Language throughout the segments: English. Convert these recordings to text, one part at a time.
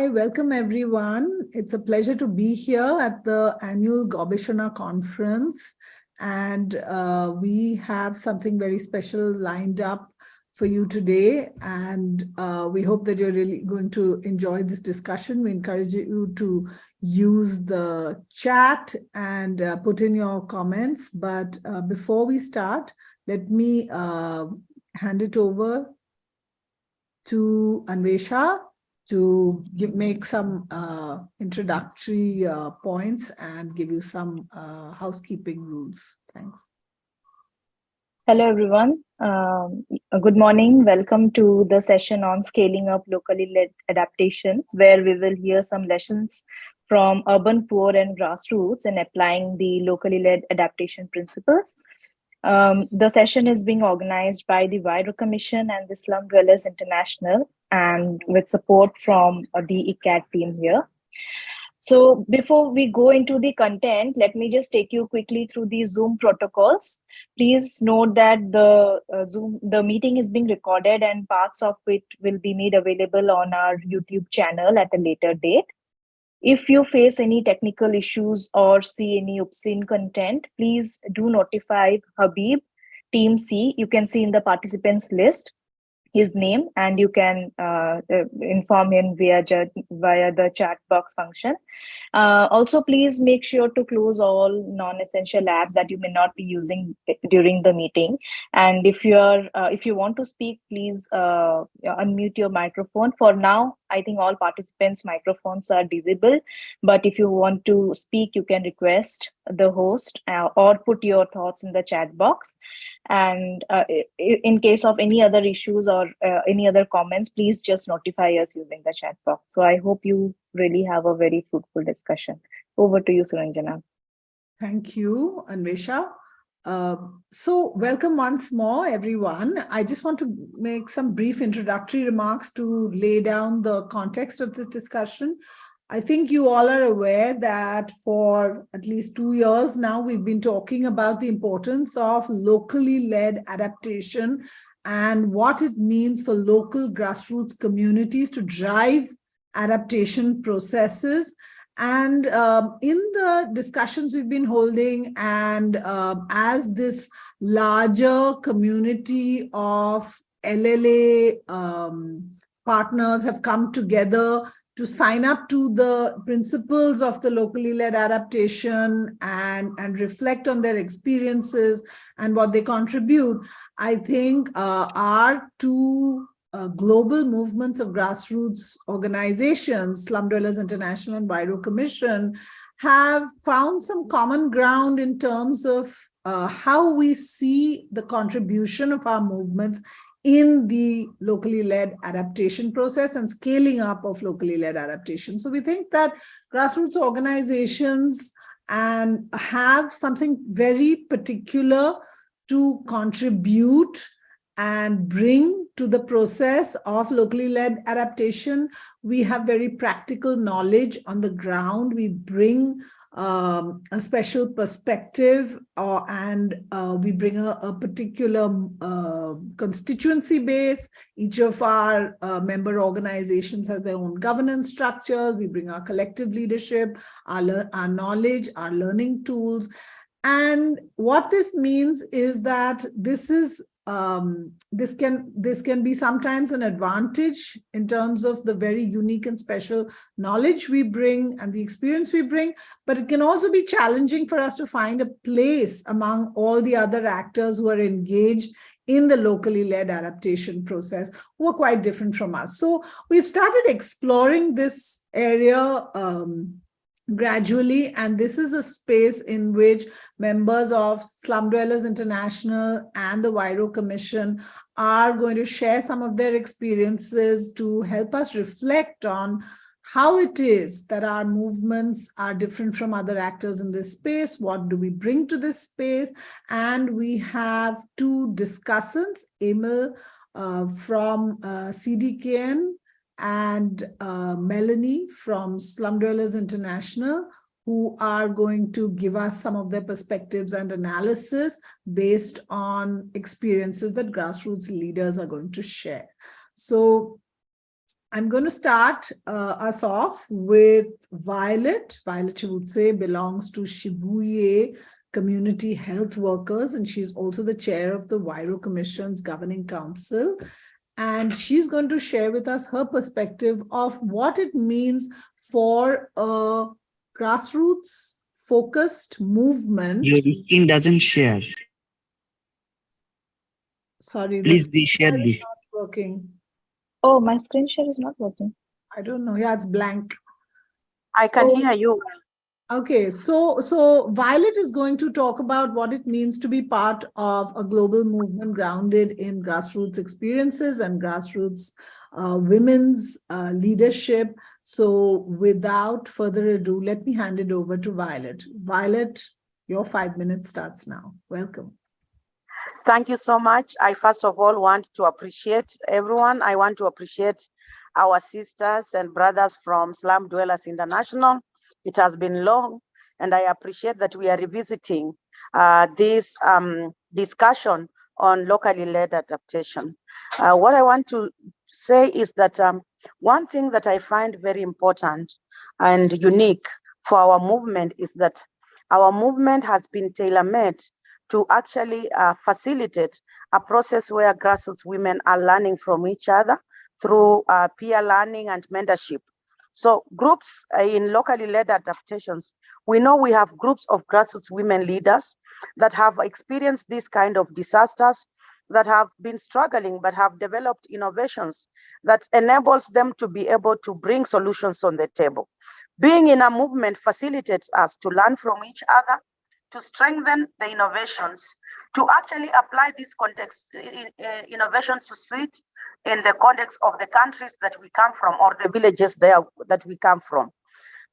Hi, welcome everyone. It's a pleasure to be here at the annual Gobeshona conference. And we have something very special lined up for you today. And we hope that you're really going to enjoy this discussion. We encourage you to use the chat and put in your comments. But before we start, let me hand it over to Anvesha to make some introductory points and give you some housekeeping rules. Thanks. Hello, everyone. Good morning. Welcome to the session on scaling up locally led adaptation, where we will hear some lessons from urban poor and grassroots and applying the locally led adaptation principles. The session is being organized by the Huairou Commission and the Slum Dwellers International, and with support from the ICAT team here. So before we go into the content, let me just take you quickly through the Zoom protocols. Please note that the meeting is being recorded and parts of it will be made available on our YouTube channel at a later date. If you face any technical issues or see any obscene content, please do notify Habib, Team C. You can see in the participants list his name, and you can inform him via the chat box function. Also, please make sure to close all non-essential apps that you may not be using during the meeting. And if you want to speak, please unmute your microphone. For now, I think all participants' microphones are visible, but if you want to speak, you can request the host or put your thoughts in the chat box. And in case of any other issues or any other comments, please just notify us using the chat box. So I hope you really have a very fruitful discussion. Over to you, Suranjana. Thank you, Anvesha. So welcome once more, everyone. I just want to make some brief introductory remarks to lay down the context of this discussion. I think you all are aware that for at least 2 years now, we've been talking about the importance of locally led adaptation and what it means for local grassroots communities to drive adaptation processes. And in the discussions we've been holding, and as this larger community of LLA partners have come together to sign up to the principles of the locally led adaptation and reflect on their experiences and what they contribute, I think our two global movements of grassroots organizations, Slum Dwellers International and Huairou Commission, have found some common ground in terms of how we see the contribution of our movements in the locally led adaptation process and scaling up of locally led adaptation. So we think that grassroots organizations have something very particular to contribute and bring to the process of locally led adaptation. We have very practical knowledge on the ground. We bring a special perspective and we bring a particular constituency base. Each of our member organizations has their own governance structure. We bring our collective leadership, our knowledge, our learning tools. And what this means is that this can be sometimes an advantage in terms of the very unique and special knowledge we bring and the experience we bring, but it can also be challenging for us to find a place among all the other actors who are engaged in the locally led adaptation process, who are quite different from us. So we've started exploring this area gradually, and this is a space in which members of Slum Dwellers International and the Huairou Commission are going to share some of their experiences to help us reflect on how it is that our movements are different from other actors in this space. What do we bring to this space? And we have two discussants, Emil from CDKN and Melanie from Slum Dwellers International, who are going to give us some of their perspectives and analysis based on experiences that grassroots leaders are going to share. So I'm going to start us off with Violet. Violet Chivutse belongs to Shibuye Community Health Workers, and she's also the chair of the Huairou Commission's Governing Council. And she's going to share with us her perspective of what it means for a grassroots focused movement. Your screen doesn't share. Sorry, Please this share this. is not working. Oh, my screen share is not working. I don't know. Yeah, it's blank. I can hear you. Okay, so Violet is going to talk about what it means to be part of a global movement grounded in grassroots experiences and grassroots women's leadership. So without further ado, let me hand it over to Violet. Violet, your 5 minutes starts now. Welcome. Thank you so much. I first of all want to appreciate everyone. I want to appreciate our sisters and brothers from Slum Dwellers International. It has been long, and I appreciate that we are revisiting this discussion on locally led adaptation. What I want to say is that one thing that I find very important and unique for our movement is that our movement has been tailor-made to actually facilitate a process where grassroots women are learning from each other through peer learning and mentorship. So groups in locally led adaptations, we know we have groups of grassroots women leaders that have experienced this kind of disasters, that have been struggling, but have developed innovations that enables them to be able to bring solutions on the table. Being in a movement facilitates us to learn from each other, to strengthen the innovations, to actually apply these context innovations to suit in the context of the countries that we come from or the villages there that we come from.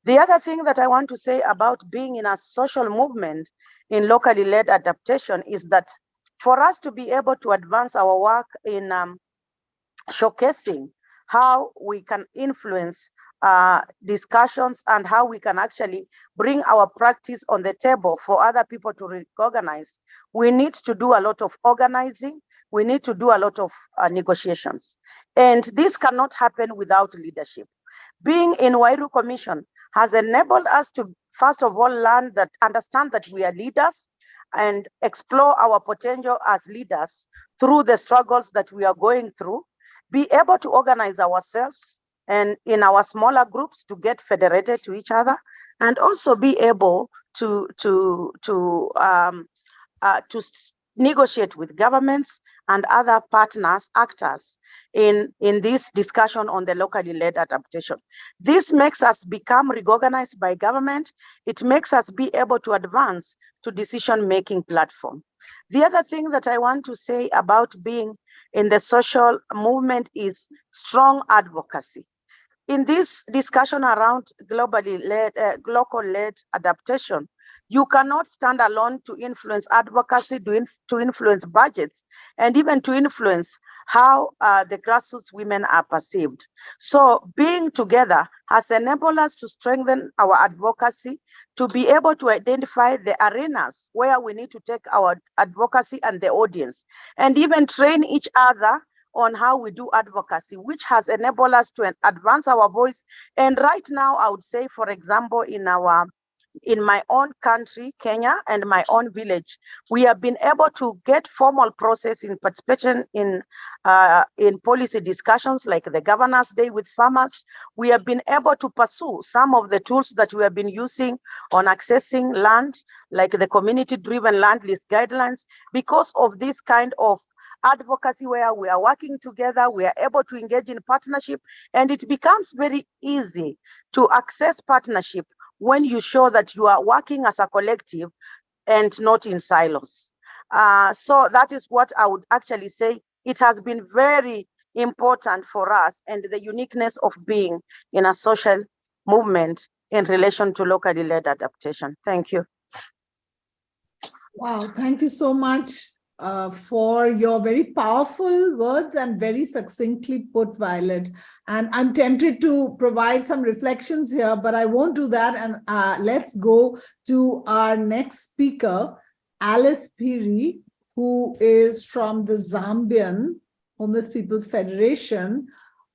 The other thing that I want to say about being in a social movement in locally led adaptation is that for us to be able to advance our work in showcasing how we can influence discussions and how we can actually bring our practice on the table for other people to recognize, we need to do a lot of organizing. We need to do a lot of negotiations. And this cannot happen without leadership. Being in Huairou Commission has enabled us to, first of all, understand that we are leaders and explore our potential as leaders through the struggles that we are going through, be able to organize ourselves and in our smaller groups to get federated to each other, and also be able to negotiate with governments and other partners, actors in this discussion on the locally led adaptation. This makes us become recognized by government. It makes us be able to advance to decision-making platform. The other thing that I want to say about being in the social movement is strong advocacy. In this discussion around globally led, local led adaptation, you cannot stand alone to influence advocacy, to influence budgets, and even to influence how the grassroots women are perceived. So being together has enabled us to strengthen our advocacy, to be able to identify the arenas where we need to take our advocacy and the audience, and even train each other on how we do advocacy, which has enabled us to advance our voice. And right now, I would say, for example, in my own country, Kenya, and my own village, we have been able to get formal process in participation in policy discussions like the Governor's Day with farmers. We have been able to pursue some of the tools that we have been using on accessing land, like the community-driven land lease guidelines, because of this kind of advocacy where we are working together, we are able to engage in partnership, and it becomes very easy to access partnership when you show that you are working as a collective and not in silos. So that is what I would actually say. It has been very important for us and the uniqueness of being in a social movement in relation to locally led adaptation. Thank you. Wow, thank you so much for your very powerful words and very succinctly put, Violet. And I'm tempted to provide some reflections here, but I won't do that. And let's go to our next speaker, Alice Piri, who is from the Zambian Homeless People's Federation.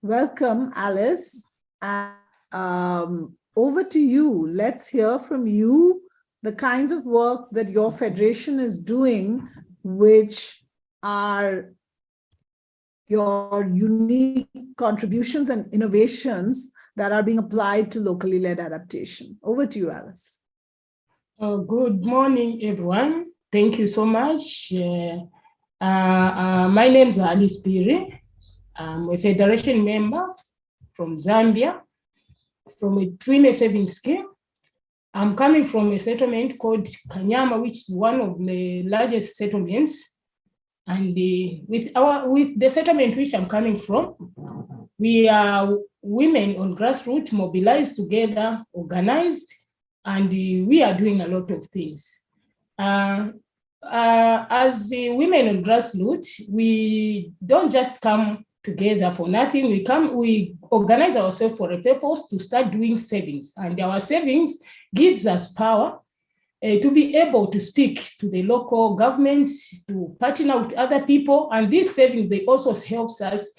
Welcome, Alice. And over to you. Let's hear from you the kinds of work that your federation is doing, which are your unique contributions and innovations that are being applied to locally led adaptation. Over to you, Alice. Good morning, everyone. Thank you so much. My name is Alice Piri. I'm a federation member from Zambia, from a Twin Savings Scheme. I'm coming from a settlement called Kanyama, which is one of the largest settlements. And with the settlement which I'm coming from, we are women on grassroots, mobilized together, organized, and we are doing a lot of things. As women on grassroots, we don't just come together for nothing. We organize ourselves for a purpose to start doing savings, and our savings gives us power to be able to speak to the local governments, to partner with other people, and these savings, they also helps us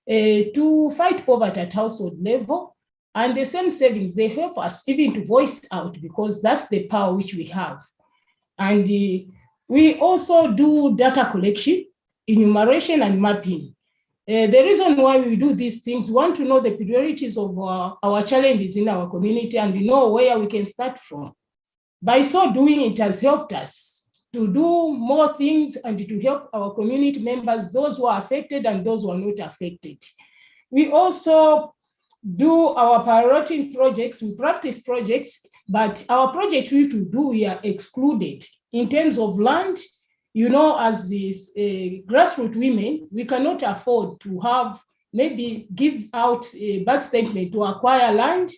to fight poverty at household level. And the same savings, they help us even to voice out, because that's the power which we have. And we also do data collection, enumeration, and mapping. The reason why we do these things, we want to know the priorities of our challenges in our community, and we know where we can start from. By so doing, it has helped us to do more things and to help our community members, those who are affected and those who are not affected. We also do our priority projects, we practice projects, but our projects which we do, we are excluded. In terms of land, you know, as these grassroots women, we cannot afford to have, maybe give out a back statement to acquire land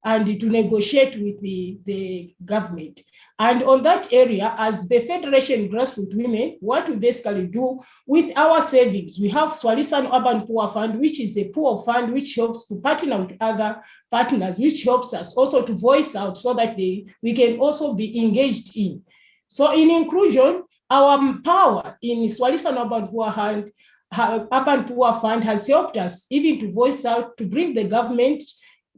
and to negotiate with the government. And on that area, as the Federation Grassroots Women, what we basically do with our savings, we have Swalisan Urban Poor Fund, which is a poor fund which helps to partner with other partners, which helps us also to voice out so that we can also be engaged in. So in inclusion, our power in Swalisan Urban Poor Fund has helped us even to voice out, to bring the government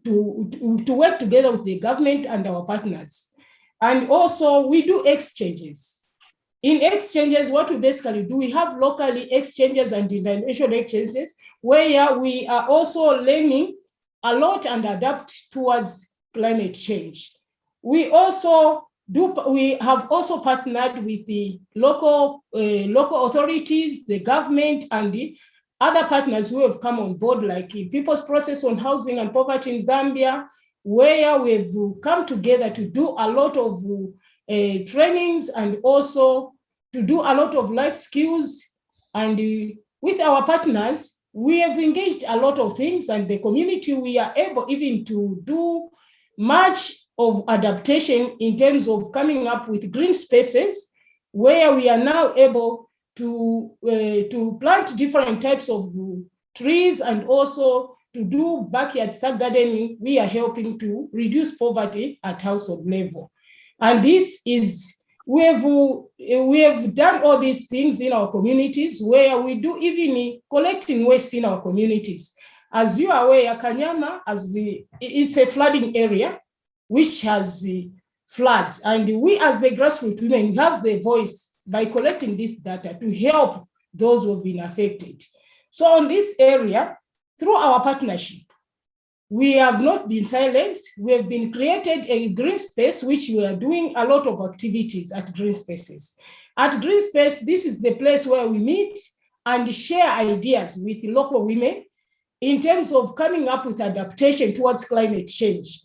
to work together with the government and our partners. And also we do exchanges. In exchanges, what we basically do, we have locally exchanges and international exchanges where we are also learning a lot and adapt towards climate change. We have also partnered with the local authorities, the government, and the other partners who have come on board, like People's Process on Housing and Poverty in Zambia, where we've come together to do a lot of trainings and also to do a lot of life skills. And with our partners, we have engaged a lot of things, and the community, we are able even to do much of adaptation in terms of coming up with green spaces, where we are now able to plant different types of trees, and also to do backyard start gardening. We are helping to reduce poverty at household level. And this is, we have done all these things in our communities, where we do even collecting waste in our communities. As you are aware, Kanyama is a flooding area which has floods, and we as the grassroots women have the voice by collecting this data to help those who have been affected. So on this area, through our partnership, we have not been silenced. We have been created a green space, which we are doing a lot of activities at green spaces. At green space, this is the place where we meet and share ideas with local women in terms of coming up with adaptation towards climate change.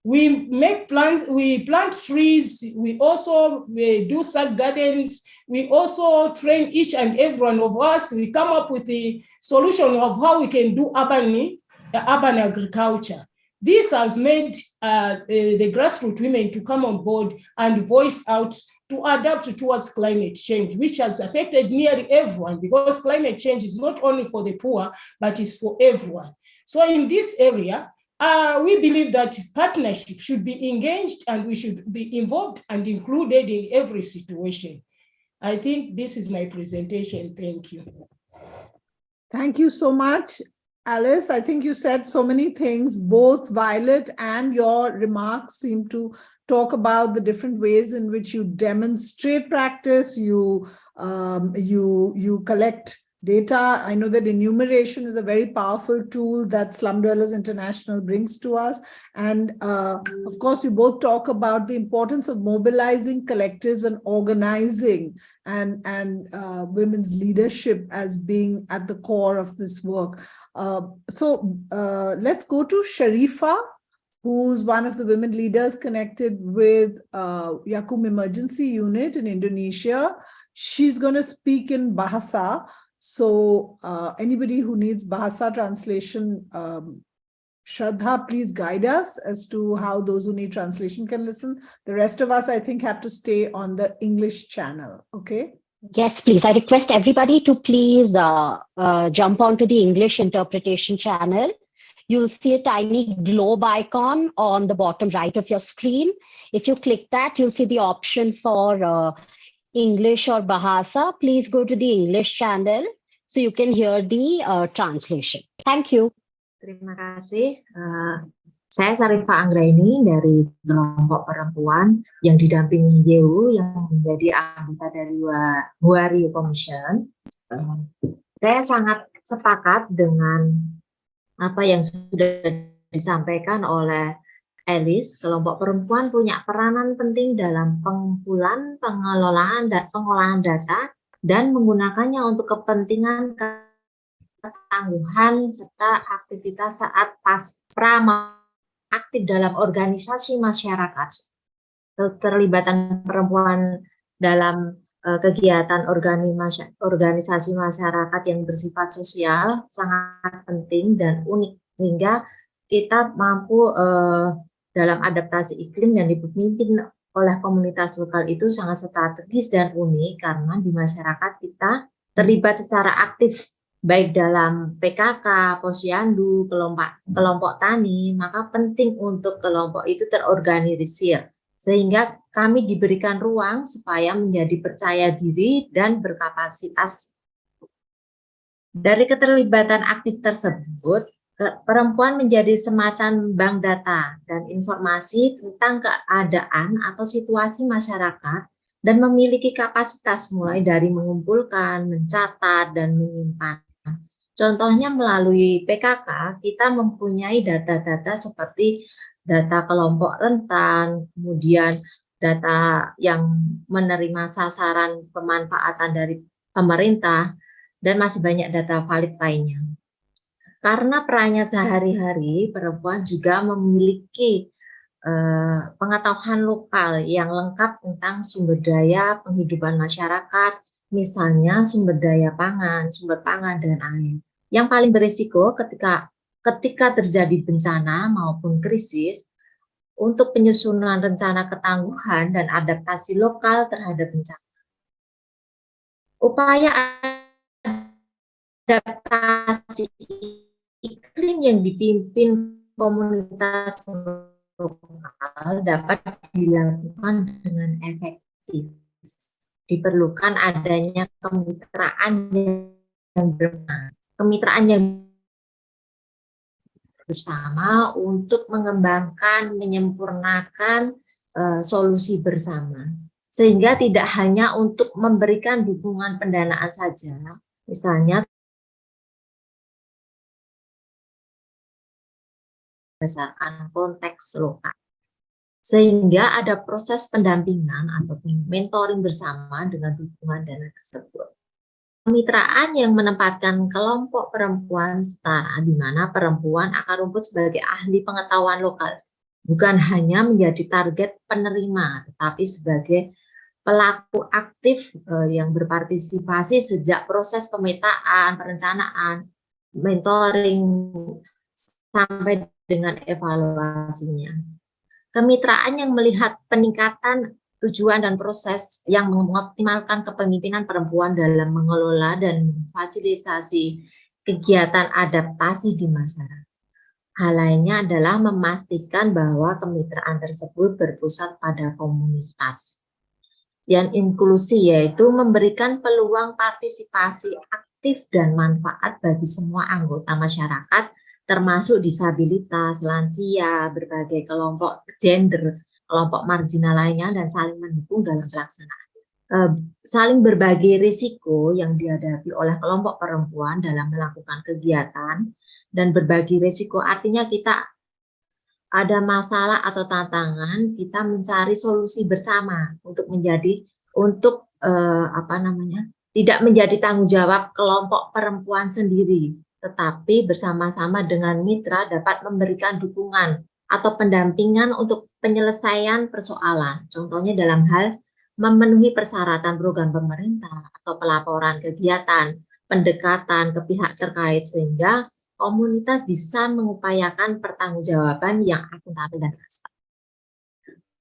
We make plants, we plant trees, we do sack gardens, we also train each and every one of us. We come up with the solution of how we can do urban agriculture. This has made the grassroots women to come on board and voice out to adapt towards climate change, which has affected nearly everyone, because climate change is not only for the poor, but it's for everyone. So in this area, we believe that partnership should be engaged, and we should be involved and included in every situation. I think this is my presentation. Thank you. Thank you so much, Alice, I think you said so many things. Both Violet and your remarks seem to talk about the different ways in which you demonstrate practice, you collect data. I know that enumeration is a very powerful tool that Slum Dwellers International brings to us. And of course, you both talk about the importance of mobilizing collectives and organizing and women's leadership as being at the core of this work. So let's go to Sharifa, who's one of the women leaders connected with Yakum Emergency Unit in Indonesia. She's going to speak in Bahasa. So anybody who needs Bahasa translation, Shraddha, please guide us as to how those who need translation can listen. The rest of us, I think, have to stay on the English channel. Okay? Yes, please. I request everybody to please jump onto the English interpretation channel. You'll see a tiny globe icon on the bottom right of your screen. If you click that, you'll see the option for English or Bahasa. Please go to the English channel so you can hear the translation. Thank you. Terima kasih. Saya Sarifah Anggraini dari kelompok perempuan yang didampingi Huairou yang menjadi anggota dari Huairou Commission. Saya sangat sepakat dengan apa yang sudah disampaikan oleh Alice. Kelompok perempuan punya peranan penting dalam pengumpulan, pengelolaan, dan pengolahan data dan menggunakannya untuk kepentingan ketangguhan serta aktivitas saat pasca aktif dalam organisasi masyarakat. Keterlibatan perempuan dalam kegiatan organisasi masyarakat yang bersifat sosial sangat penting dan unik, sehingga kita mampu dalam adaptasi iklim yang dipimpin oleh komunitas lokal itu sangat strategis dan unik, karena di masyarakat kita terlibat secara aktif baik dalam PKK, posyandu, kelompok tani, maka penting untuk kelompok itu terorganisir sehingga kami diberikan ruang supaya menjadi percaya diri dan berkapasitas. Dari keterlibatan aktif tersebut, perempuan menjadi semacam bank data dan informasi tentang keadaan atau situasi masyarakat dan memiliki kapasitas mulai dari mengumpulkan, mencatat, dan menyimpan. Contohnya melalui PKK, kita mempunyai data-data seperti data kelompok rentan, kemudian data yang menerima sasaran pemanfaatan dari pemerintah, dan masih banyak data valid lainnya. Karena perannya sehari-hari, perempuan juga memiliki pengetahuan lokal yang lengkap tentang sumber daya penghidupan masyarakat, misalnya sumber daya pangan, sumber pangan, dan air. Yang paling berisiko ketika terjadi bencana maupun krisis, untuk penyusunan rencana ketangguhan dan adaptasi lokal terhadap bencana. Upaya adaptasi iklim yang dipimpin komunitas lokal dapat dilakukan dengan efektif. Diperlukan adanya kemitraan yang benar. Kemitraan yang bersama untuk mengembangkan, menyempurnakan solusi bersama. Sehingga tidak hanya untuk memberikan dukungan pendanaan saja, misalnya berdasarkan konteks lokal. Sehingga ada proses pendampingan atau mentoring bersama dengan dukungan dana tersebut. Kemitraan yang menempatkan kelompok perempuan setara, di mana perempuan akar rumput sebagai ahli pengetahuan lokal, bukan hanya menjadi target penerima, tetapi sebagai pelaku aktif yang berpartisipasi sejak proses pemetaan, perencanaan, mentoring, sampai dengan evaluasinya. Kemitraan yang melihat peningkatan tujuan dan proses yang mengoptimalkan kepemimpinan perempuan dalam mengelola dan memfasilitasi kegiatan adaptasi di masyarakat. Hal lainnya adalah memastikan bahwa kemitraan tersebut berpusat pada komunitas. Yang inklusi, yaitu memberikan peluang partisipasi efektif dan manfaat bagi semua anggota masyarakat, termasuk disabilitas, lansia, berbagai kelompok gender, kelompok marginal lainnya, dan saling mendukung dalam pelaksanaan. Saling berbagi risiko yang dihadapi oleh kelompok perempuan dalam melakukan kegiatan, dan berbagi risiko artinya kita ada masalah atau tantangan, kita mencari solusi bersama untuk tidak menjadi tanggung jawab kelompok perempuan sendiri, tetapi bersama-sama dengan mitra dapat memberikan dukungan atau pendampingan untuk penyelesaian persoalan. Contohnya dalam hal memenuhi persyaratan program pemerintah atau pelaporan kegiatan, pendekatan ke pihak terkait, sehingga komunitas bisa mengupayakan pertanggungjawaban yang akuntabel dan transparan.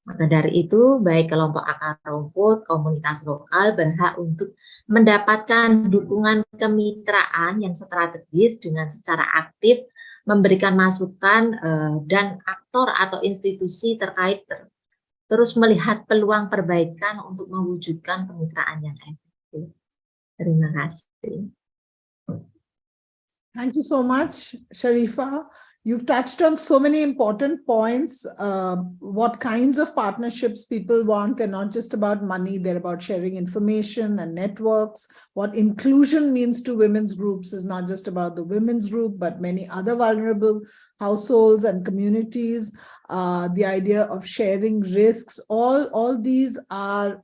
Maka dari itu, baik kelompok akar rumput, komunitas lokal berhak untuk mendapatkan dukungan kemitraan yang strategis dengan secara aktif memberikan masukan dan aktor atau institusi terkait terus melihat peluang perbaikan untuk mewujudkan kemitraan yang efektif. Terima kasih. Thank you so much, Sharifa. You've touched on so many important points. What kinds of partnerships people want. They're not just about money, they're about sharing information and networks. What inclusion means to women's groups is not just about the women's group, but many other vulnerable households and communities. The idea of sharing risks, all these are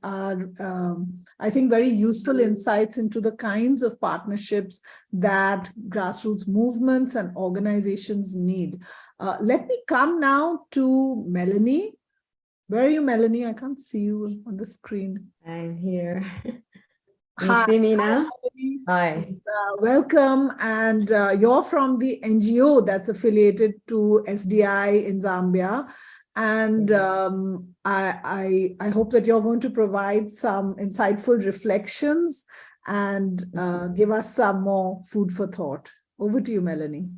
I think, very useful insights into the kinds of partnerships that grassroots movements and organizations need. Let me come now to Melanie. Where are you, Melanie? I can't see you on the screen. I'm here. Can Hi. you see me now? Hi. Hi. Welcome. And you're from the NGO that's affiliated to SDI in Zambia. And I hope that you're going to provide some insightful reflections and give us some more food for thought. Over to you, Melanie.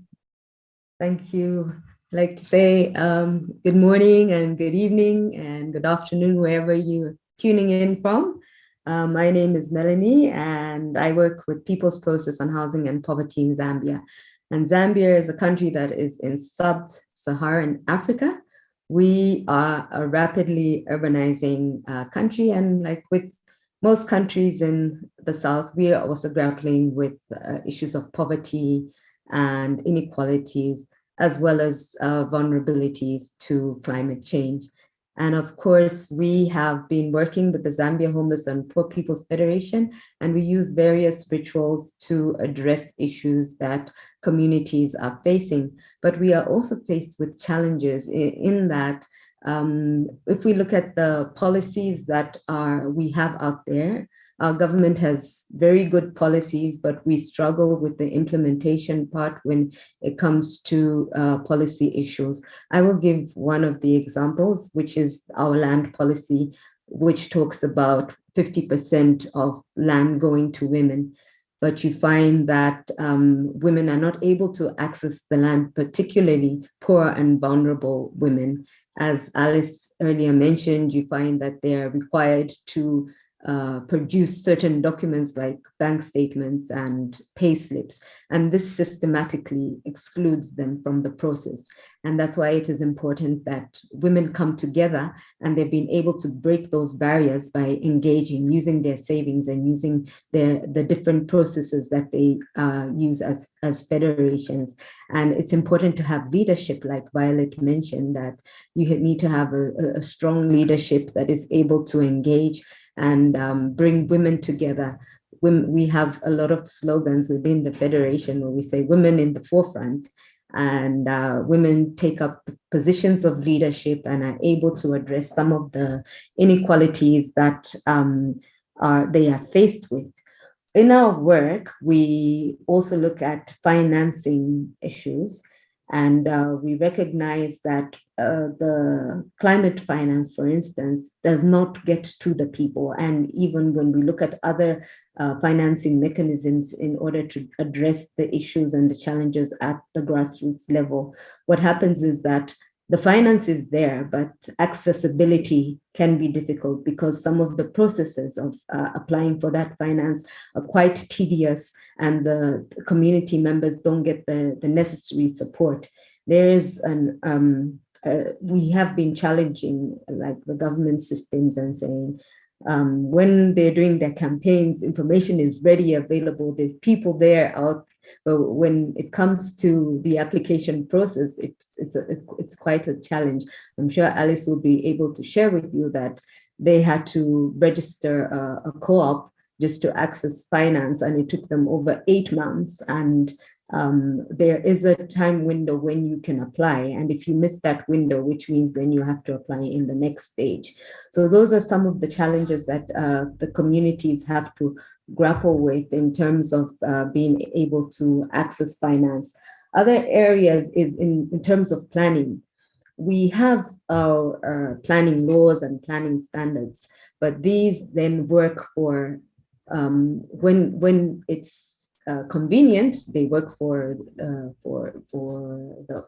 Thank you. I'd like to say good morning and good evening and good afternoon, wherever you're tuning in from. My name is Melanie, and I work with People's Process on Housing and Poverty in Zambia. And Zambia is a country that is in sub-Saharan Africa. We are a rapidly urbanizing country, and like with most countries in the South, we are also grappling with issues of poverty and inequalities, as well as vulnerabilities to climate change. And of course, we have been working with the Zambia Homeless and Poor People's Federation, and we use various rituals to address issues that communities are facing. But we are also faced with challenges in that if we look at the policies that we have out there, our government has very good policies, but we struggle with the implementation part when it comes to policy issues. I will give one of the examples, which is our land policy, which talks about 50% of land going to women. But you find that women are not able to access the land, particularly poor and vulnerable women. As Alice earlier mentioned, you find that they are required to produce certain documents like bank statements and pay slips, and this systematically excludes them from the process. And that's why it is important that women come together, and they've been able to break those barriers by engaging, using their savings and using the different processes that they use as federations. And it's important to have leadership, like Violet mentioned, that you need to have a strong leadership that is able to engage and bring women together. We have a lot of slogans within the federation where we say women in the forefront, and women take up positions of leadership and are able to address some of the inequalities that they are faced with. In our work, we also look at financing issues, and we recognize that the climate finance, for instance, does not get to the people. And even when we look at other financing mechanisms in order to address the issues and the challenges at the grassroots level, what happens is that the finance is there, but accessibility can be difficult because some of the processes of applying for that finance are quite tedious, and the community members don't get the necessary support. There is we have been challenging like the government systems and saying, when they're doing their campaigns, information is ready, available, there's people there out. But when it comes to the application process, it's quite a challenge. I'm sure Alice will be able to share with you that they had to register a co-op just to access finance, and it took them over 8 months. And there is a time window when you can apply, and if you miss that window, which means then you have to apply in the next stage. So those are some of the challenges that the communities have to grapple with in terms of being able to access finance. Other areas is in terms of planning. We have our planning laws and planning standards, but these then work for when it's convenient, they work for the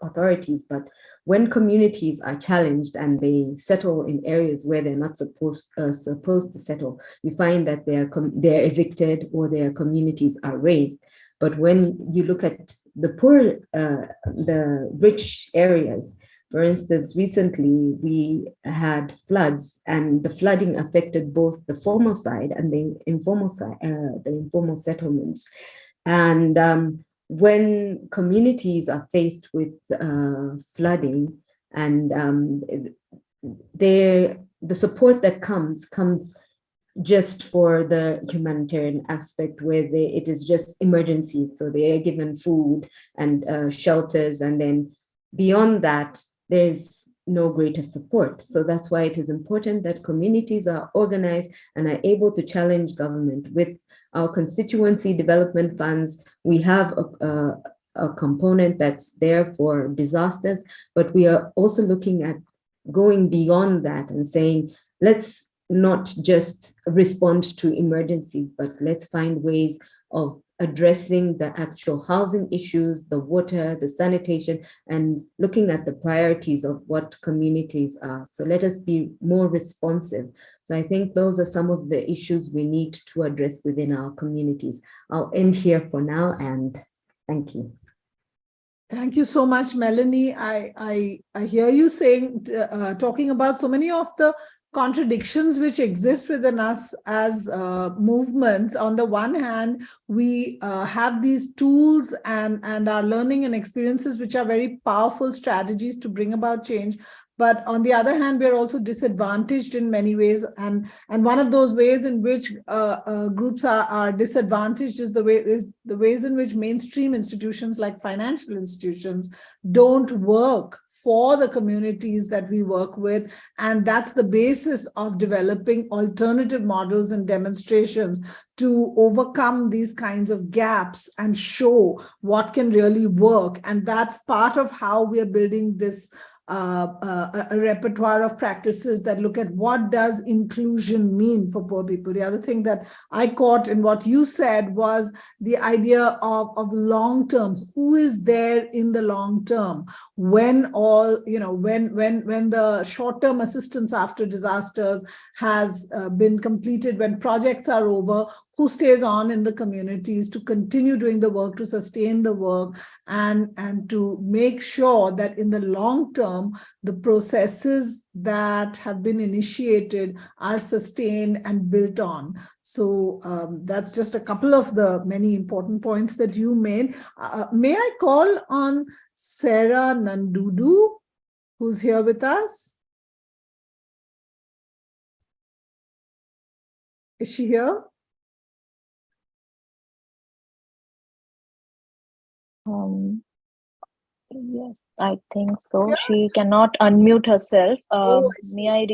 authorities. But when communities are challenged and they settle in areas where they're not supposed to settle, you find that they're evicted or their communities are razed. But when you look at the poor, the rich areas, for instance, recently we had floods, and the flooding affected both the formal side and the informal side, the informal settlements. And when communities are faced with flooding, and the support that comes just for the humanitarian aspect, where it is just emergencies. So they are given food and shelters, and then beyond that, there's no greater support. So that's why it is important that communities are organized and are able to challenge government. With our constituency development funds, we have a component that's there for disasters, but we are also looking at going beyond that and saying, let's not just respond to emergencies, but let's find ways of addressing the actual housing issues, the water, the sanitation, and looking at the priorities of what communities are. So let us be more responsive. So I think those are some of the issues we need to address within our communities. I'll end here for now, and thank you. Thank you so much, Melanie. I hear you saying, talking about so many of the contradictions which exist within us as movements. On the one hand, we have these tools and our learning and experiences, which are very powerful strategies to bring about change. But on the other hand, we're also disadvantaged in many ways. And one of those ways in which groups are disadvantaged is the ways in which mainstream institutions like financial institutions don't work for the communities that we work with. And that's the basis of developing alternative models and demonstrations to overcome these kinds of gaps and show what can really work. And that's part of how we are building this a repertoire of practices that look at what does inclusion mean for poor people. The other thing that I caught in what you said was the idea of long term. Who is there in the long term when all, when the short-term assistance after disasters has been completed, when projects are over, who stays on in the communities to continue doing the work, to sustain the work, and to make sure that in the long term, the processes that have been initiated are sustained and built on. So that's just a couple of the many important points that you made. May I call on Sarah Nandudu, who's here with us? Is she here? Yes, I think so. Yeah. She cannot unmute herself. May I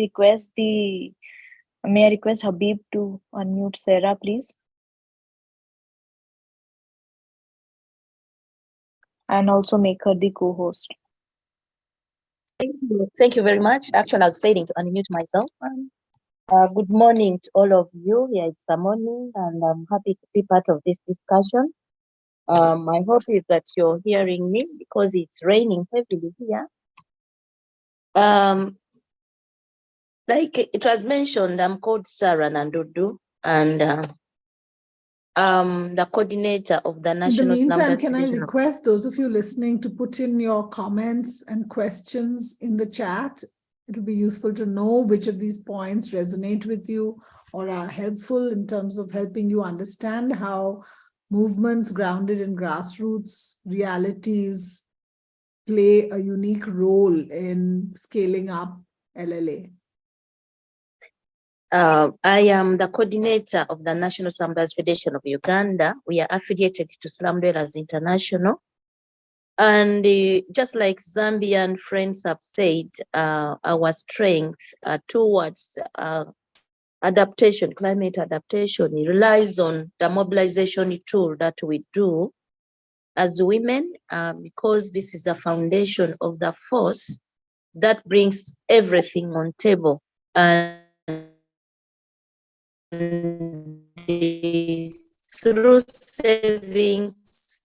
request Habib to unmute Sarah, please? And also make her the co-host. Thank you very much. Actually, I was failing to unmute myself. Good morning to all of you. Yeah, it's a morning, and I'm happy to be part of this discussion. My hope is that you're hearing me because it's raining heavily here. Like it was mentioned, I'm called Sarah Nandudu, and the coordinator of the In the National Slum meantime, can I Division. request those of you listening to put in your comments and questions in the chat? It'll be useful to know which of these points resonate with you or are helpful in terms of helping you understand how movements grounded in grassroots realities play a unique role in scaling up LLA. I am the coordinator of the National Slum Dwellers Federation of Uganda. We are affiliated to Slum Dwellers International. And just like Zambian friends have said, our strength towards adaptation, climate adaptation, relies on the mobilization tool that we do as women, because this is the foundation of the force that brings everything on table. And through savings,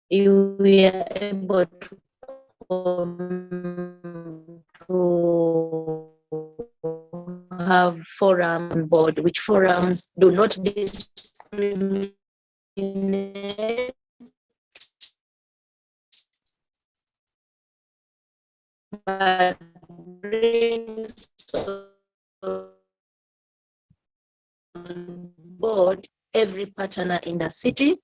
we are able to have forums on board, which forums do not discriminate but brings on board every partner in the city,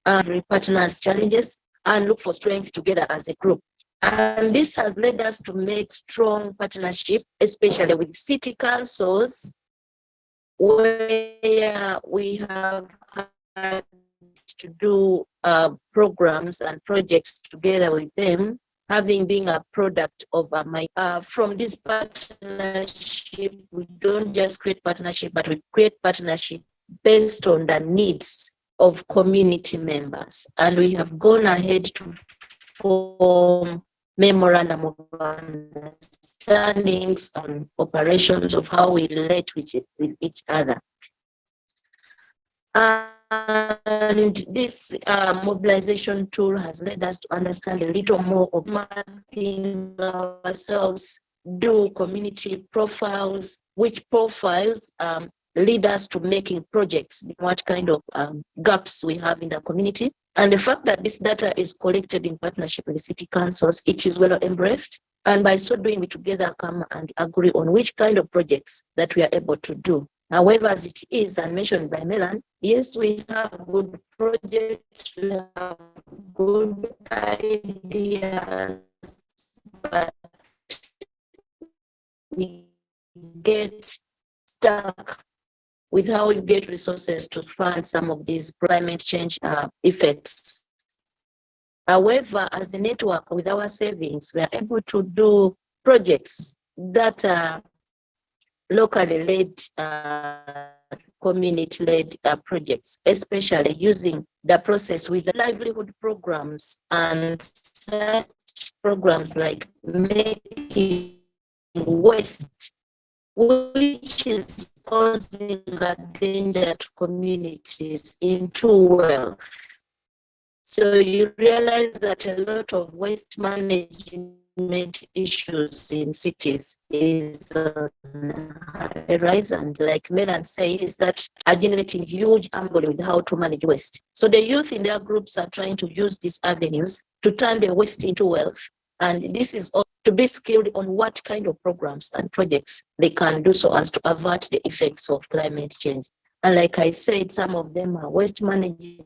every partner's challenges, and look for strength together as a group. And this has led us to make strong partnership, especially with city councils, where we have had to do programs and projects together with them, having been a product of from this partnership. We don't just create partnership, but we create partnership based on the needs of community members. And we have gone ahead to form memorandum of understandings on operations of how we relate with each other. And this mobilization tool has led us to understand a little more of mapping ourselves, do community profiles, which profiles lead us to making projects, what kind of gaps we have in the community. And the fact that this data is collected in partnership with the city councils, it is well embraced. And by so doing, we together come and agree on which kind of projects that we are able to do. However, as it is, and mentioned by Melan, yes, we have good projects, we have good ideas, but we get stuck with how you get resources to fund some of these climate change effects. However, as a network with our savings, we are able to do projects that are locally led, community-led projects, especially using the process with the livelihood programs and such programs like making waste, which is causing a danger to communities, into wealth. So you realize that a lot of waste management issues in cities is a rise, and like Melan says, that are generating huge anger with how to manage waste. So the youth in their groups are trying to use these avenues to turn the waste into wealth. And this is all to be skilled on what kind of programs and projects they can do so as to avert the effects of climate change. And like I said, some of them are waste management,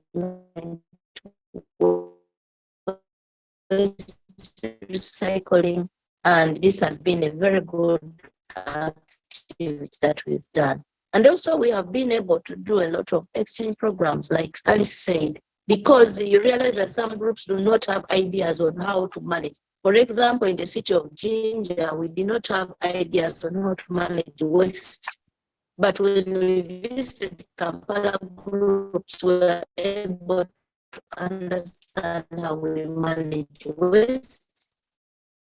recycling, and this has been a very good activity that we've done. And also we have been able to do a lot of exchange programs, like Alice said, because you realize that some groups do not have ideas on how to manage. For example, in the city of Jinja, we did not have ideas on how to manage waste. But when we visited Kampala, groups were able to understand how we manage waste.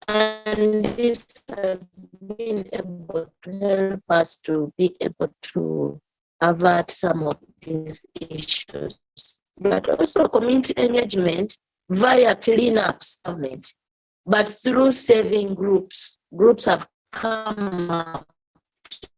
And this has been able to help us to be able to avert some of these issues. but also community engagement via cleanups, but through saving groups. Groups have come up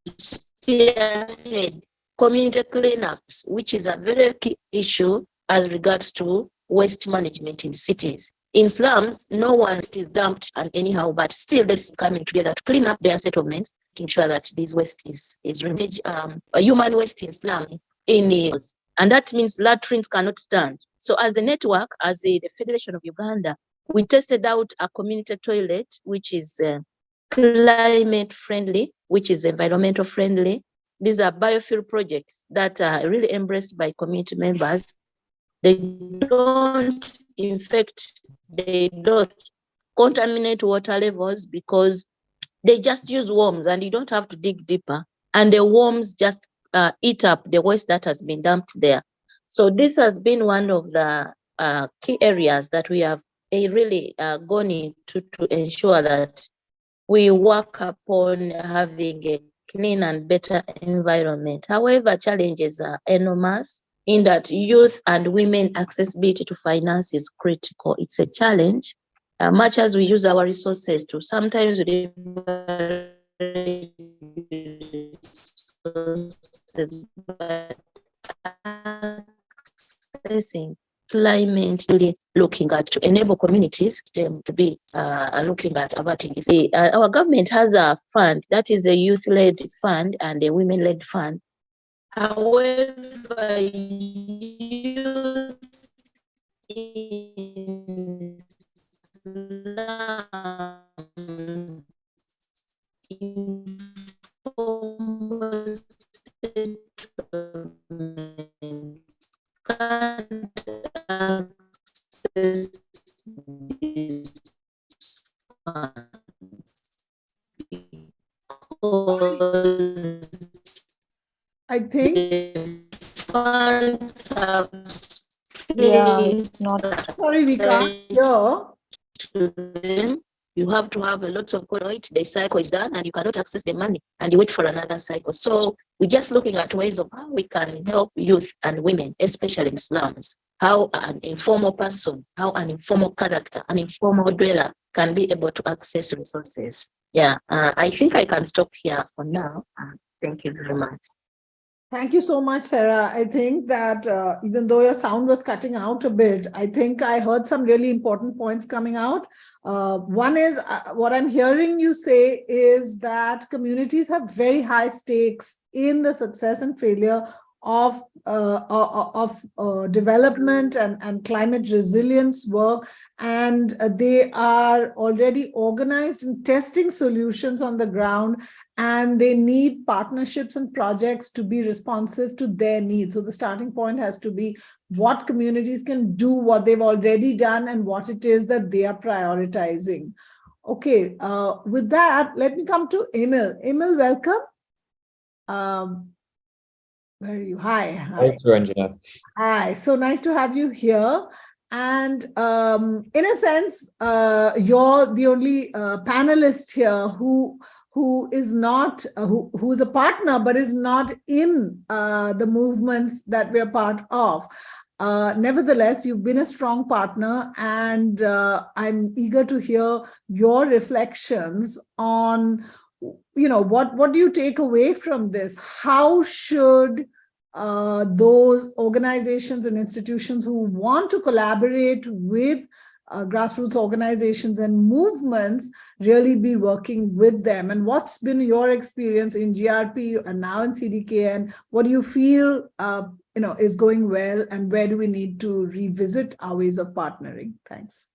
to spearhead community cleanups, which is a very key issue as regards to waste management in cities. In slums, no one is dumped and anyhow, but still there's coming together to clean up their settlements, making sure that this waste is removed. A human waste in slum in the, and that means latrines cannot stand. So as a network, as the Federation of Uganda, we tested out a community toilet, which is climate friendly, which is environmental friendly. These are biofuel projects that are really embraced by community members. They don't infect, they don't contaminate water levels because they just use worms and you don't have to dig deeper. And the worms just eat up the waste that has been dumped there. So this has been one of the key areas that we have really gone into to ensure that we work upon having a clean and better environment. However, challenges are enormous in that youth and women accessibility to finance is critical. It's a challenge. Much as we use our resources to sometimes but accessing climate, really looking at to enable communities to be looking at averting. Our government has a fund that is a youth-led fund and a women-led fund. However, youth in slums, informal settlements can't access these funds because I think the funds have it's not. sorry, we can't hear. to them. You have to have a lot of colloid, the cycle is done and you cannot access the money and you wait for another cycle. So we're just looking at ways of how we can help youth and women, especially in slums, how an informal person, how an informal character, an informal dweller can be able to access resources. Yeah, I think I can stop here for now. Thank you very much. Thank you so much, Sarah. I think that even though your sound was cutting out a bit, I think I heard some really important points coming out. One is what I'm hearing you say is that communities have very high stakes in the success and failure of development and climate resilience work, and they are already organized in testing solutions on the ground, and they need partnerships and projects to be responsive to their needs. So the starting point has to be what communities can do, what they've already done, and what it is that they are prioritizing. Okay, with that, let me come to Emil. Emil, welcome. Where are you? Hi. Thanks, Ranjana. Hi, so nice to have you here. And in a sense, you're the only panelist here who is not, who is a partner, but is not in the movements that we're part of. Nevertheless, you've been a strong partner, and I'm eager to hear your reflections on, what do you take away from this? How should those organizations and institutions who want to collaborate with grassroots organizations and movements really be working with them? And what's been your experience in GRP and now in CDKN? What do you feel is going well, and where do we need to revisit our ways of partnering? Thanks.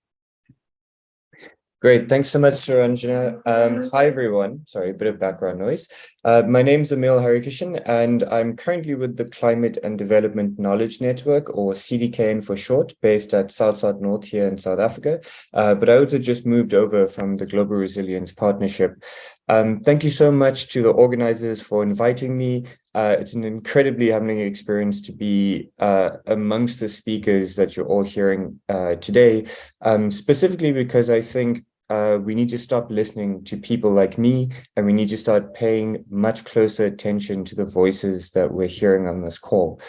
Great. Thanks so much, Saranjana. Hi, everyone. Sorry, a bit of background noise. My name is Emil Harikishan, and I'm currently with the Climate and Development Knowledge Network, or CDKN for short, based at South North here in South Africa. But I also just moved over from the Global Resilience Partnership. Thank you so much to the organizers for inviting me. It's an incredibly humbling experience to be amongst the speakers that you're all hearing today, specifically because I think we need to stop listening to people like me, and we need to start paying much closer attention to the voices that we're hearing on this call.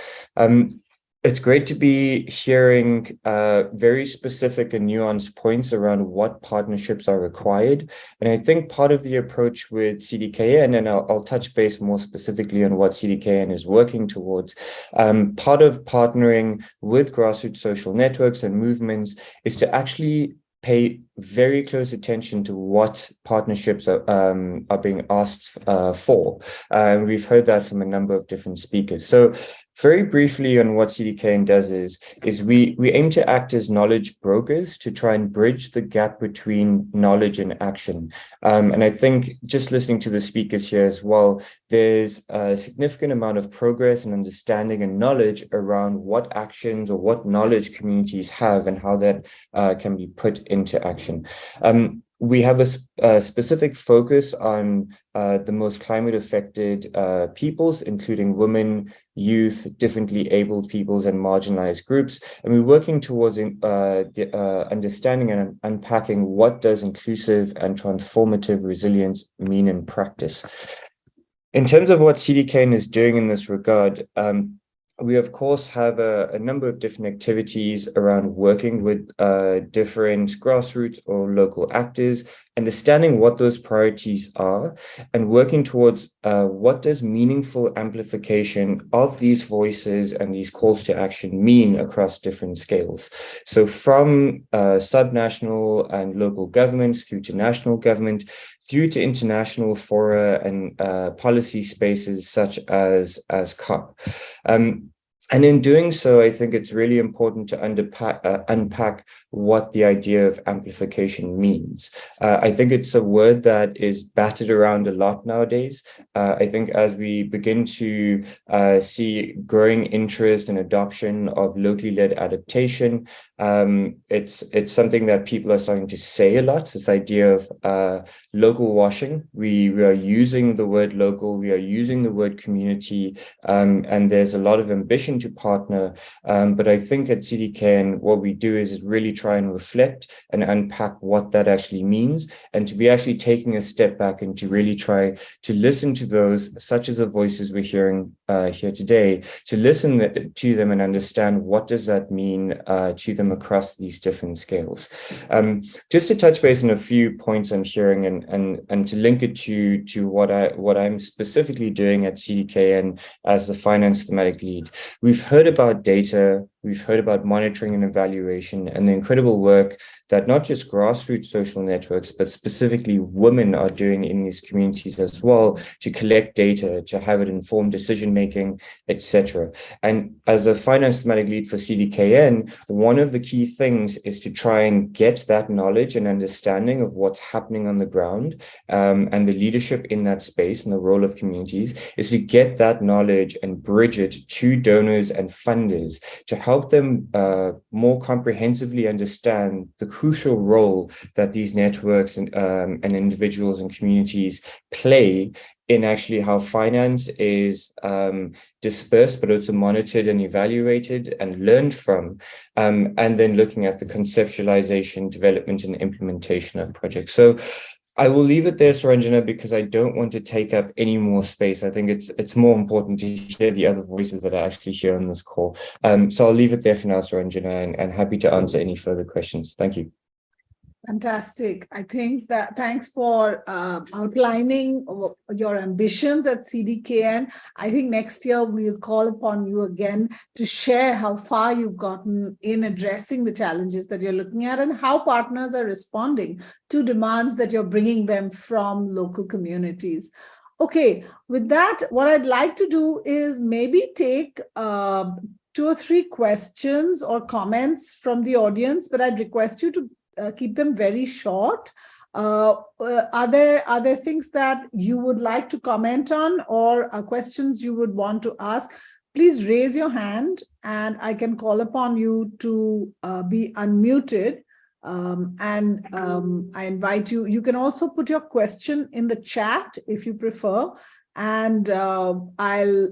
It's great to be hearing very specific and nuanced points around what partnerships are required. And I think part of the approach with CDKN, and I'll touch base more specifically on what CDKN is working towards, part of partnering with grassroots social networks and movements is to actually pay very close attention to what partnerships are being asked for. We've heard that from a number of different speakers. So very briefly on what CDKN does is we aim to act as knowledge brokers to try and bridge the gap between knowledge and action. And I think just listening to the speakers here as well, there's a significant amount of progress and understanding and knowledge around what actions or what knowledge communities have and how that can be put into action. We have a specific focus on the most climate affected peoples, including women, youth, differently abled peoples, and marginalized groups. And we're working towards understanding and unpacking what does inclusive and transformative resilience mean in practice. In terms of what CDKN is doing in this regard, we, of course, have a number of different activities around working with different grassroots or local actors, understanding what those priorities are, and working towards what does meaningful amplification of these voices and these calls to action mean across different scales. So from subnational and local governments through to national government, through to international fora and policy spaces such as COP. And in doing so, I think it's really important to unpack what the idea of amplification means. I think it's a word that is battered around a lot nowadays. I think as we begin to see growing interest and adoption of locally led adaptation, it's something that people are starting to say a lot, this idea of local washing. We are using the word local, we are using the word community, and there's a lot of ambition to partner. But I think at CDKN, what we do is really try and reflect and unpack what that actually means, and to be actually taking a step back and to really try to listen to those, such as the voices we're hearing here today, to listen to them and understand what does that mean to them across these different scales. Just to touch base on a few points I'm hearing and to link it to what I'm specifically doing at CDKN as the finance thematic lead. We've heard about data, we've heard about monitoring and evaluation, and the incredible work that not just grassroots social networks, but specifically women are doing in these communities as well, to collect data, to have it inform decision-making, etc. And as a finance thematic lead for CDKN, one of the key things is to try and get that knowledge and understanding of what's happening on the ground, and the leadership in that space and the role of communities is to get that knowledge and bridge it to donors and funders to help them more comprehensively understand the crucial role that these networks and individuals and communities play in actually how finance is dispersed, but also monitored and evaluated and learned from, and then looking at the conceptualization, development, and implementation of projects. So I will leave it there, Suranjana, because I don't want to take up any more space. I think it's more important to hear the other voices that are actually here on this call. So I'll leave it there for now, Suranjana, and happy to answer any further questions. Thank you. Fantastic. I think that thanks for outlining your ambitions at CDKN. I think next year we'll call upon you again to share how far you've gotten in addressing the challenges that you're looking at and how partners are responding to demands that you're bringing them from local communities. Okay, with that, what I'd like to do is maybe take 2 or 3 questions or comments from the audience, but I'd request you to keep them very short. Are there things that you would like to comment on or questions you would want to ask? Please raise your hand and I can call upon you to be unmuted. I invite you. You can also put your question in the chat if you prefer. And I'll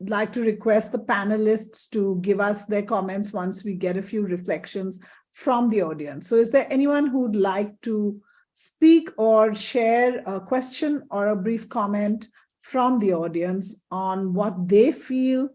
like to request the panelists to give us their comments once we get a few reflections from the audience. So is there anyone who would like to speak or share a question or a brief comment from the audience on what they feel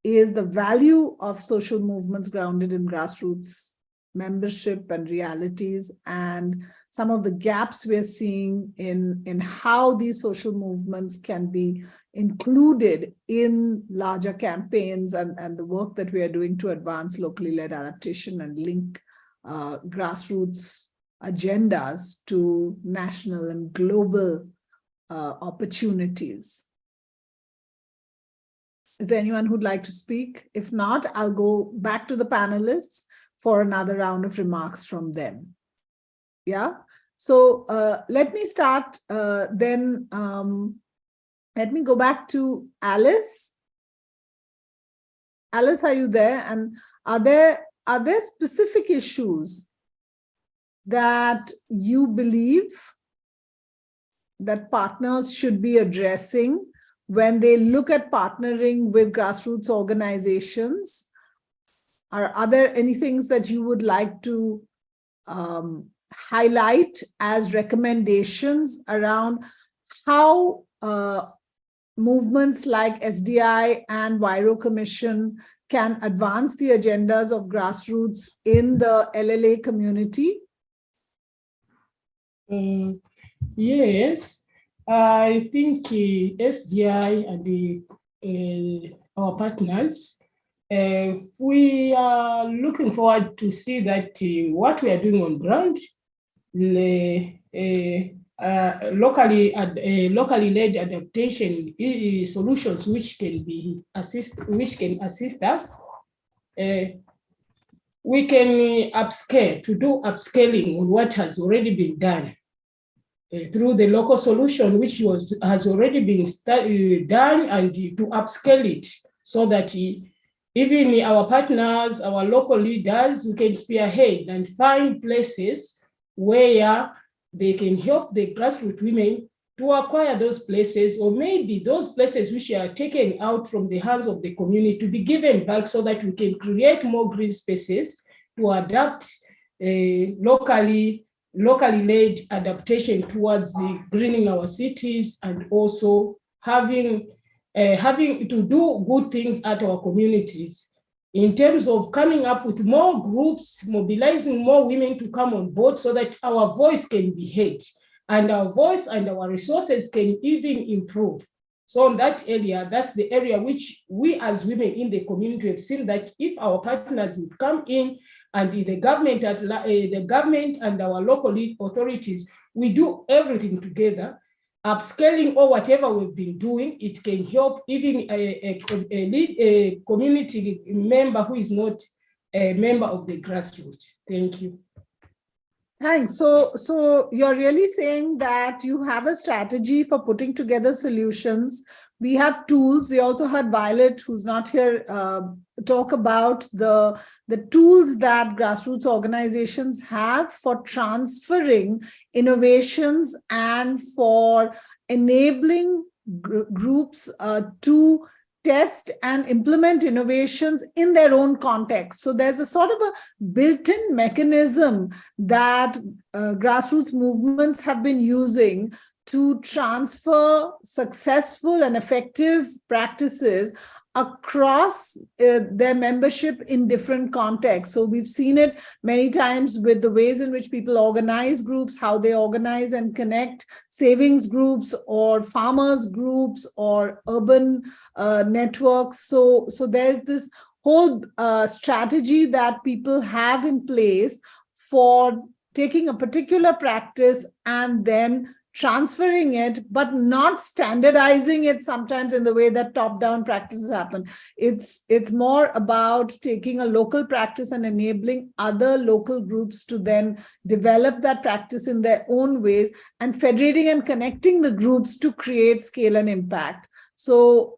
is the value of social movements grounded in grassroots membership and realities, and some of the gaps we're seeing in how these social movements can be included in larger campaigns and the work that we are doing to advance locally led adaptation and link grassroots agendas to national and global opportunities. Is there anyone who'd like to speak? If not, I'll go back to the panelists for another round of remarks from them. Yeah, so let me start then. Let me go back to Alice. Alice, are you there? And are there specific issues that you believe that partners should be addressing when they look at partnering with grassroots organizations? Are there any things that you would like to highlight as recommendations around how movements like SDI and Huairou Commission can advance the agendas of grassroots in the LLA community? Yes, I think SDI and our partners, we are looking forward to see that what we are doing on ground, locally led adaptation solutions which can assist us. We can do upscaling on what has already been done through the local solution, which has already been done, and to upscale it so that even our partners, our local leaders, we can spearhead and find places where they can help the grassroots women to acquire those places, or maybe those places which are taken out from the hands of the community to be given back so that we can create more green spaces to adapt locally led adaptation towards greening our cities, and also having to do good things at our communities in terms of coming up with more groups, mobilizing more women to come on board so that our voice can be heard and our voice and our resources can even improve. So on that area, that's the area which we as women in the community have seen that if our partners would come in, and the government and our local authorities, we do everything together, upscaling or whatever we've been doing, it can help even a community member who is not a member of the grassroots. Thank you. Thanks. So you're really saying that you have a strategy for putting together solutions. We have tools. We also heard Violet, who's not here, talk about the tools that grassroots organizations have for transferring innovations and for enabling groups to test and implement innovations in their own context. So there's a sort of a built-in mechanism that grassroots movements have been using to transfer successful and effective practices across their membership in different contexts. So we've seen it many times with the ways in which people organize groups, how they organize and connect savings groups or farmers groups or urban networks. So there's this whole strategy that people have in place for taking a particular practice and then transferring it, but not standardizing it sometimes in the way that top-down practices happen. It's more about taking a local practice and enabling other local groups to then develop that practice in their own ways and federating and connecting the groups to create scale and impact. So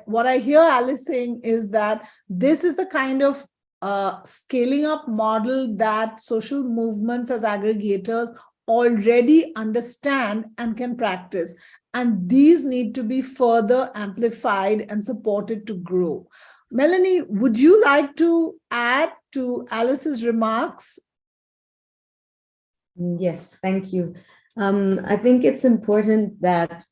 what I hear Alice saying is that this is the kind of scaling up model that social movements as aggregators already understand and can practice. And these need to be further amplified and supported to grow. Melanie, would you like to add to Alice's remarks? Yes, thank you. I think it's important that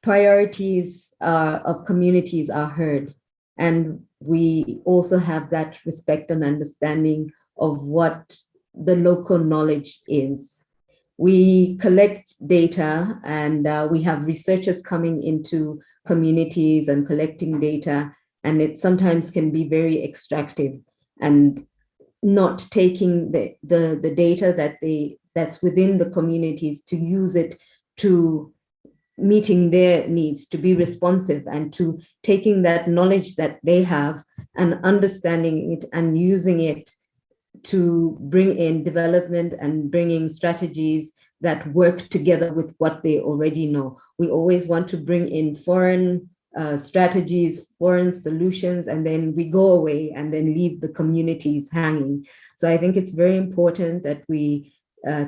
priorities of communities are heard. And we also have that respect and understanding of what the local knowledge is. We collect data, and we have researchers coming into communities and collecting data, and it sometimes can be very extractive and not taking the data that's within the communities to use it to meeting their needs, to be responsive, and to taking that knowledge that they have and understanding it and using it to bring in development and bringing strategies that work together with what they already know. We always want to bring in foreign strategies, foreign solutions, and then we go away and then leave the communities hanging. So I think it's very important that we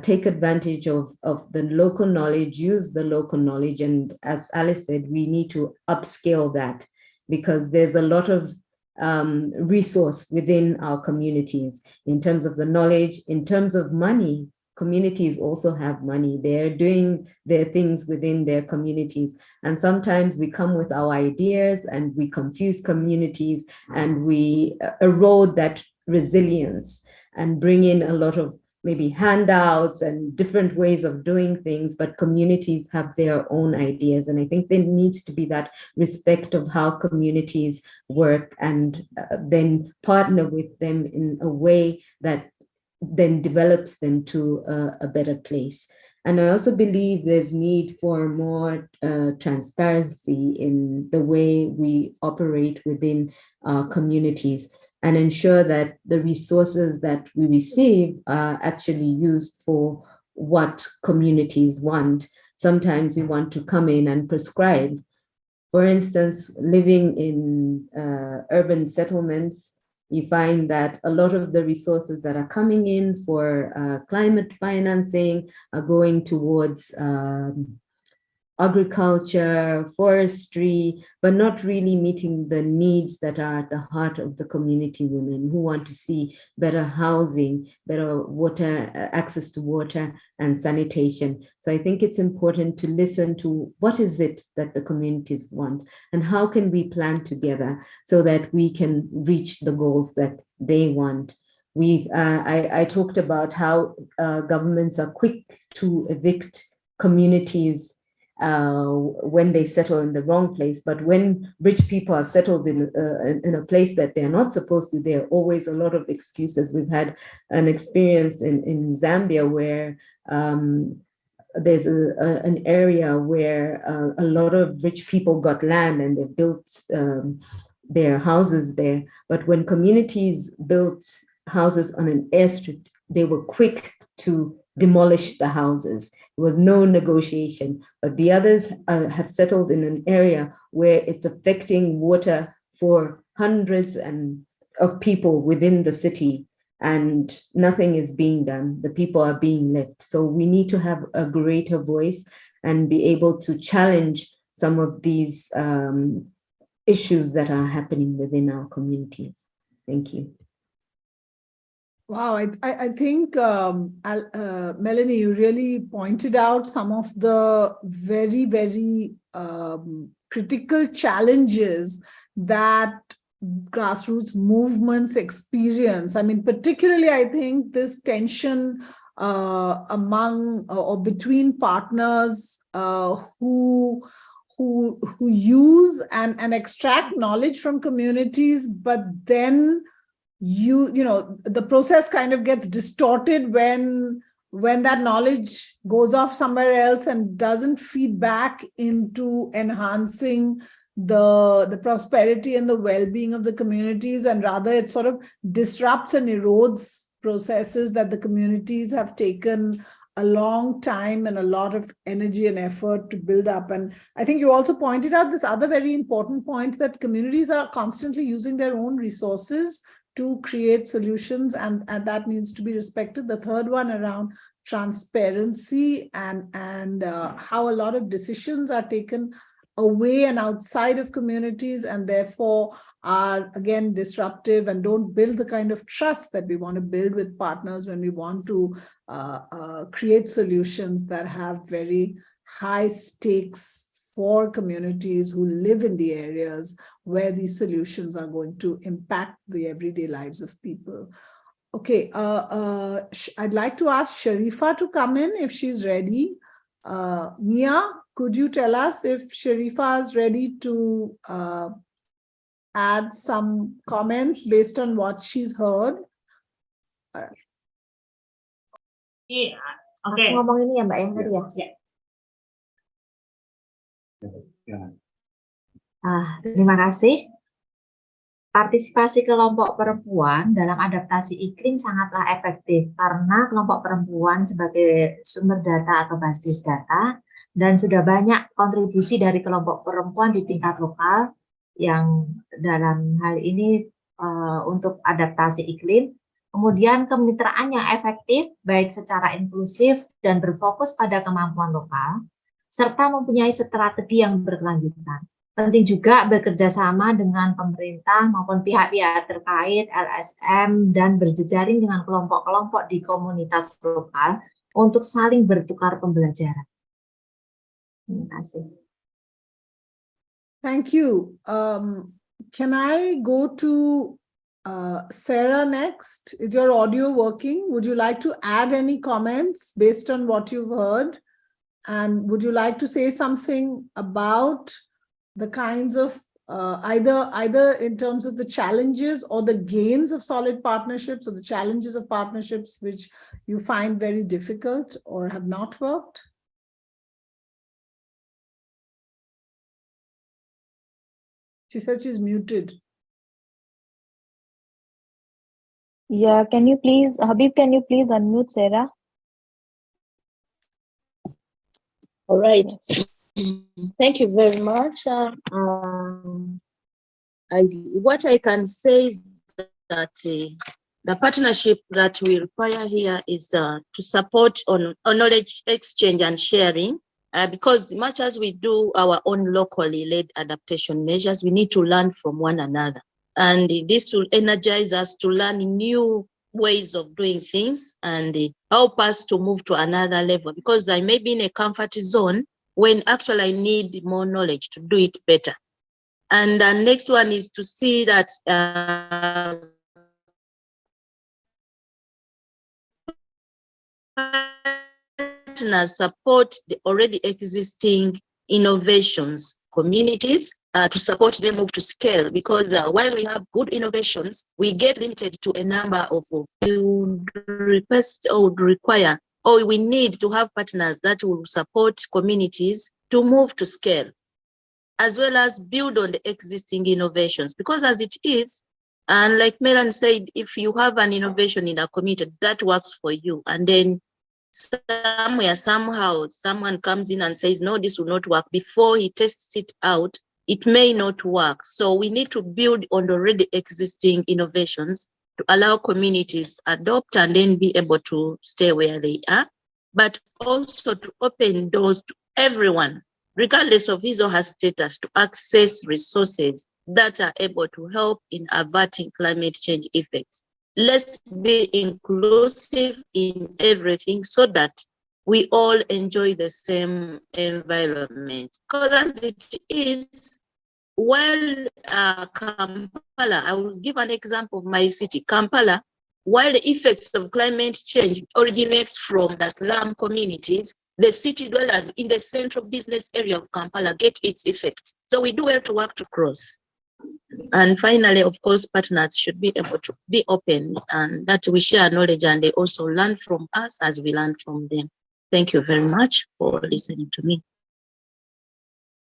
take advantage of the local knowledge, use the local knowledge. And as Alice said, we need to upscale that, because there's a lot of resource within our communities in terms of the knowledge, in terms of money. Communities also have money. They're doing their things within their communities. And sometimes we come with our ideas and we confuse communities and we erode that resilience and bring in a lot of maybe handouts and different ways of doing things, but communities have their own ideas. And I think there needs to be that respect of how communities work, and then partner with them in a way that then develops them to a better place. And I also believe there's need for more transparency in the way we operate within our communities, and ensure that the resources that we receive are actually used for what communities want. Sometimes we want to come in and prescribe. For instance, living in urban settlements, you find that a lot of the resources that are coming in for climate financing are going towards agriculture, forestry, but not really meeting the needs that are at the heart of the community women who want to see better housing, better water, access to water and sanitation. So I think it's important to listen to what is it that the communities want and how can we plan together so that we can reach the goals that they want. I talked about how governments are quick to evict communities when they settle in the wrong place. But when rich people have settled in a place that they're not supposed to, there are always a lot of excuses. We've had an experience in Zambia where there's an area where a lot of rich people got land and they built their houses there. But when communities built houses on an airstrip, they were quick to demolish the houses. There was no negotiation. But the others have settled in an area where it's affecting water for hundreds of people within the city, and nothing is being done. The people are being left. So we need to have a greater voice and be able to challenge some of these issues that are happening within our communities. Thank you. Wow, I think, Melanie, you really pointed out some of the very, very critical challenges that grassroots movements experience. I mean, particularly, I think this tension among or between partners who use and extract knowledge from communities, but then you know the process kind of gets distorted when that knowledge goes off somewhere else and doesn't feed back into enhancing the prosperity and the well-being of the communities, and rather it sort of disrupts and erodes processes that the communities have taken a long time and a lot of energy and effort to build up. And I think you also pointed out this other very important point, that communities are constantly using their own resources to create solutions, and that needs to be respected. The third one around transparency and how a lot of decisions are taken away and outside of communities, and therefore are again disruptive and don't build the kind of trust that we want to build with partners when we want to create solutions that have very high stakes for communities who live in the areas where these solutions are going to impact the everyday lives of people. Okay, I'd like to ask Sharifa to come in if she's ready. Mia, could you tell us if Sharifa is ready to add some comments based on what she's heard? Iya, oke. Aku ngomong ini ya Mbak yang tadi ya. Terima kasih. Partisipasi kelompok perempuan dalam adaptasi iklim sangatlah efektif karena kelompok perempuan sebagai sumber data atau basis data dan sudah banyak kontribusi dari kelompok perempuan di tingkat lokal yang dalam hal ini untuk adaptasi iklim. Kemudian kemitraan yang efektif baik secara inklusif dan berfokus pada kemampuan lokal serta mempunyai strategi yang berkelanjutan. Penting juga bekerja sama dengan pemerintah maupun pihak-pihak terkait, LSM, dan berjejaring dengan kelompok-kelompok di komunitas lokal untuk saling bertukar pembelajaran. Terima kasih. Thank you. Can I go to Sarah next? Is your audio working? Would you like to add any comments based on what you've heard? And would you like to say something about the kinds of either in terms of the challenges or the gains of solid partnerships, or the challenges of partnerships which you find very difficult or have not worked? She said she's muted. Yeah, can you please, Habib, can you please unmute Sarah? All right. Yes. Thank you very much. What I can say is that the partnership that we require here is to support on knowledge exchange and sharing, because much as we do our own locally led adaptation measures, we need to learn from one another. And this will energize us to learn new ways of doing things and help us to move to another level, because I may be in a comfort zone when actually I need more knowledge to do it better. And the next one is to see that partners support the already existing innovations communities to support them move to scale, because while we have good innovations, we get limited to a number of requests or would require, or we need to have partners that will support communities to move to scale, as well as build on the existing innovations. Because as it is, and like Melan said, if you have an innovation in a community that works for you, and then somewhere, somehow, someone comes in and says, no, this will not work, before he tests it out, it may not work. So we need to build on the already existing innovations to allow communities adopt and then be able to stay where they are, but also to open doors to everyone, regardless of his or her status, to access resources that are able to help in averting climate change effects. Let's be inclusive in everything so that we all enjoy the same environment. Because as it is, while Kampala, I will give an example of my city, Kampala, while the effects of climate change originates from the slum communities, the city dwellers in the central business area of Kampala get its effect. So we do well to work to cross. And finally, of course, partners should be able to be open and that we share knowledge and they also learn from us as we learn from them. Thank you very much for listening to me.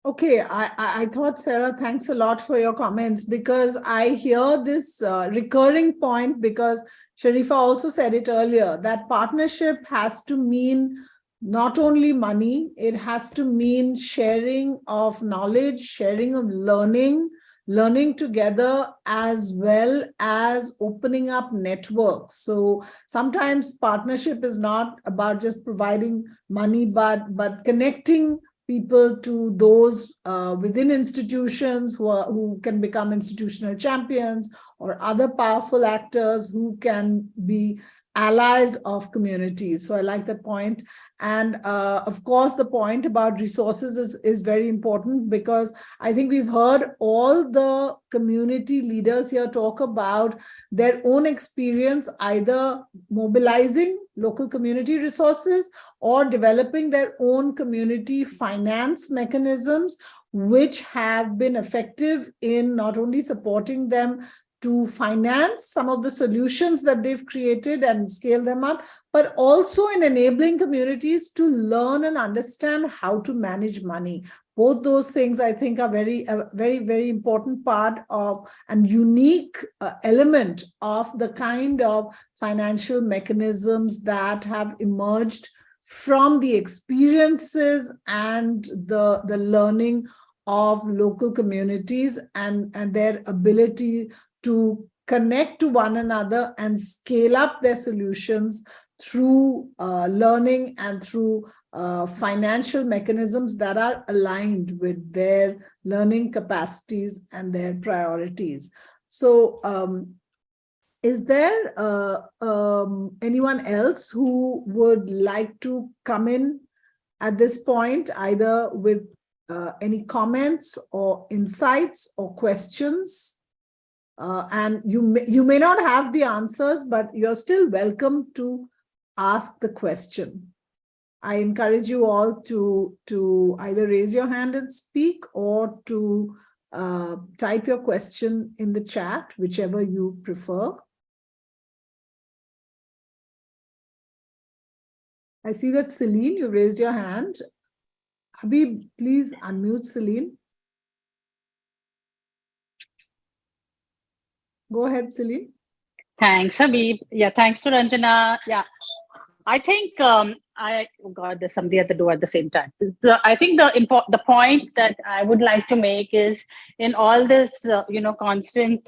Okay, I thought, Sarah, thanks a lot for your comments, because I hear this recurring point, because Sharifa also said it earlier, that partnership has to mean not only money, it has to mean sharing of knowledge, sharing of learning together, as well as opening up networks. So sometimes partnership is not about just providing money, but connecting people to those within institutions who can become institutional champions, or other powerful actors who can be allies of communities. So I like that point. And of course, the point about resources is very important, because I think we've heard all the community leaders here talk about their own experience, either mobilizing local community resources or developing their own community finance mechanisms, which have been effective in not only supporting them to finance some of the solutions that they've created and scale them up, but also in enabling communities to learn and understand how to manage money. Both those things, I think, are very important part of and unique element of the kind of financial mechanisms that have emerged from the experiences and the learning of local communities and their ability to connect to one another and scale up their solutions through learning and through financial mechanisms that are aligned with their learning capacities and their priorities. So is there anyone else who would like to come in at this point, either with any comments or insights or questions? And you may not have the answers, but you're still welcome to ask the question. I encourage you all to either raise your hand and speak, or to type your question in the chat, whichever you prefer. I see that Celine, you raised your hand. Habib, please unmute Celine. Go ahead, Celine. Thanks, Habib. Yeah, thanks to Ranjana. Yeah, I think oh God, there's somebody at the door at the same time. So I think the point that I would like to make is, in all this, constant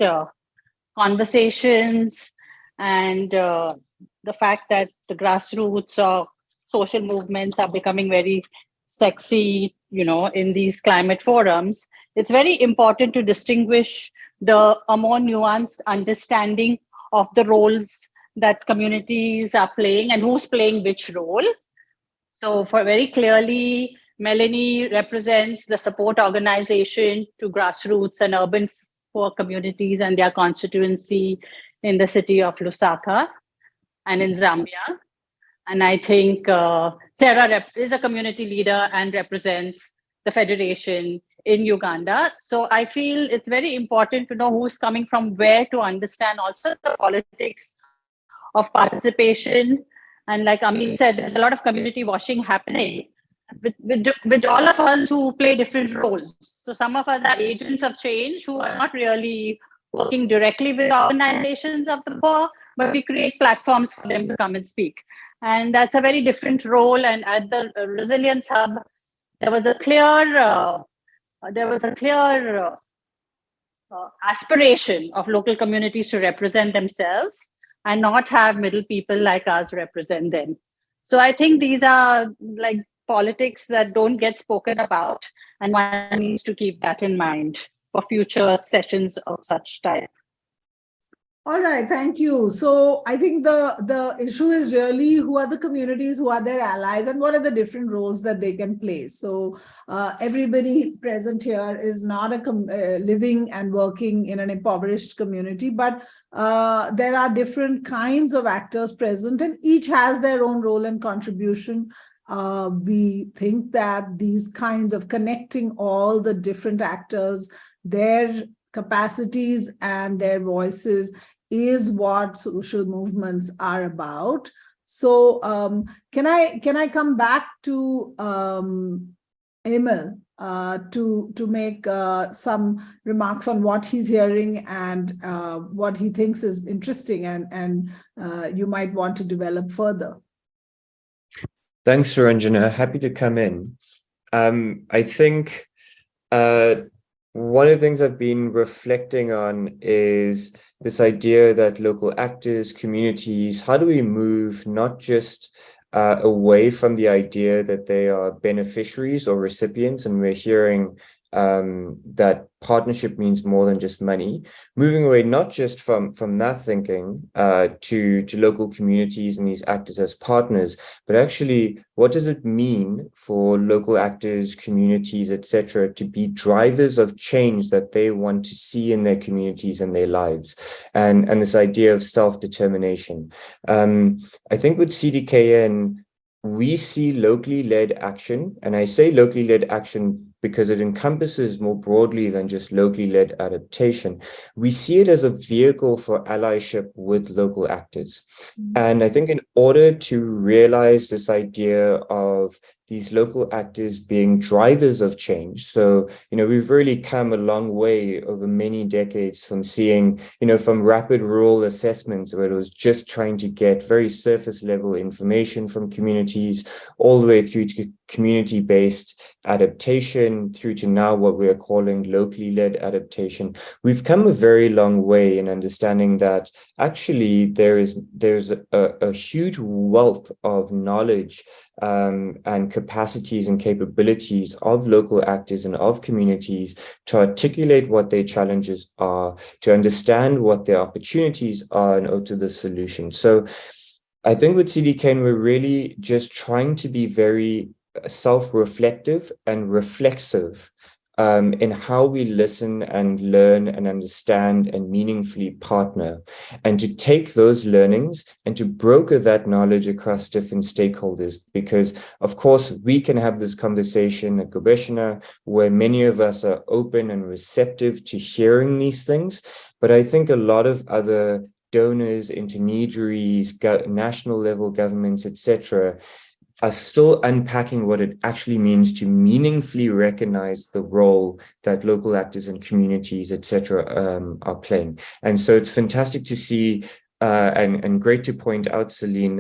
conversations and the fact that the grassroots or social movements are becoming very sexy, in these climate forums, it's very important to distinguish a more nuanced understanding of the roles that communities are playing and who's playing which role. So for very clearly, Melanie represents the support organization to grassroots and urban poor communities and their constituency in the city of Lusaka and in Zambia. And I think Sarah is a community leader and represents the federation in Uganda. So I feel it's very important to know who's coming from where, to understand also the politics of participation. And like Amin said, there's a lot of community washing happening with all of us who play different roles. So some of us are agents of change who are not really working directly with organizations of the poor, but we create platforms for them to come and speak. And that's a very different role. And at the Resilience Hub, there was a clear aspiration of local communities to represent themselves and not have middle people like us represent them. So I think these are like politics that don't get spoken about, and one needs to keep that in mind for future sessions of such type. All right, thank you. So I think the issue is really who are the communities, who are their allies, and what are the different roles that they can play. So everybody present here is not living and working in an impoverished community, but there are different kinds of actors present, and each has their own role and contribution. We think that these kinds of connecting all the different actors, their capacities and their voices, is what social movements are about. So can I come back to Emil to make some remarks on what he's hearing and what he thinks is interesting and you might want to develop further. Thanks, Ranjana. Happy to come in. I think one of the things I've been reflecting on is this idea that local actors, communities, how do we move not just away from the idea that they are beneficiaries or recipients, and we're hearing that partnership means more than just money, moving away not just from that thinking to local communities and these actors as partners, but actually what does it mean for local actors, communities, etc., to be drivers of change that they want to see in their communities and their lives, and this idea of self-determination. I think with CDKN, we see locally led action, and I say locally led action because it encompasses more broadly than just locally led adaptation. We see it as a vehicle for allyship with local actors. And I think in order to realize this idea of these local actors being drivers of change, so, we've really come a long way over many decades from seeing, from rapid rural assessments where it was just trying to get very surface level information from communities, all the way through to community-based adaptation, through to now what we are calling locally led adaptation. We've come a very long way in understanding that actually there's a huge wealth of knowledge and capacities and capabilities of local actors and of communities to articulate what their challenges are, to understand what their opportunities are, and to the solution. So I think with CDKN, we're really just trying to be very self-reflective and reflexive in how we listen and learn and understand and meaningfully partner, and to take those learnings and to broker that knowledge across different stakeholders. Because of course we can have this conversation at Gobeshona where many of us are open and receptive to hearing these things, but I think a lot of other donors, intermediaries, national level governments, etc., are still unpacking what it actually means to meaningfully recognize the role that local actors and communities, etc., are playing. And so it's fantastic to see and great to point out, Celine,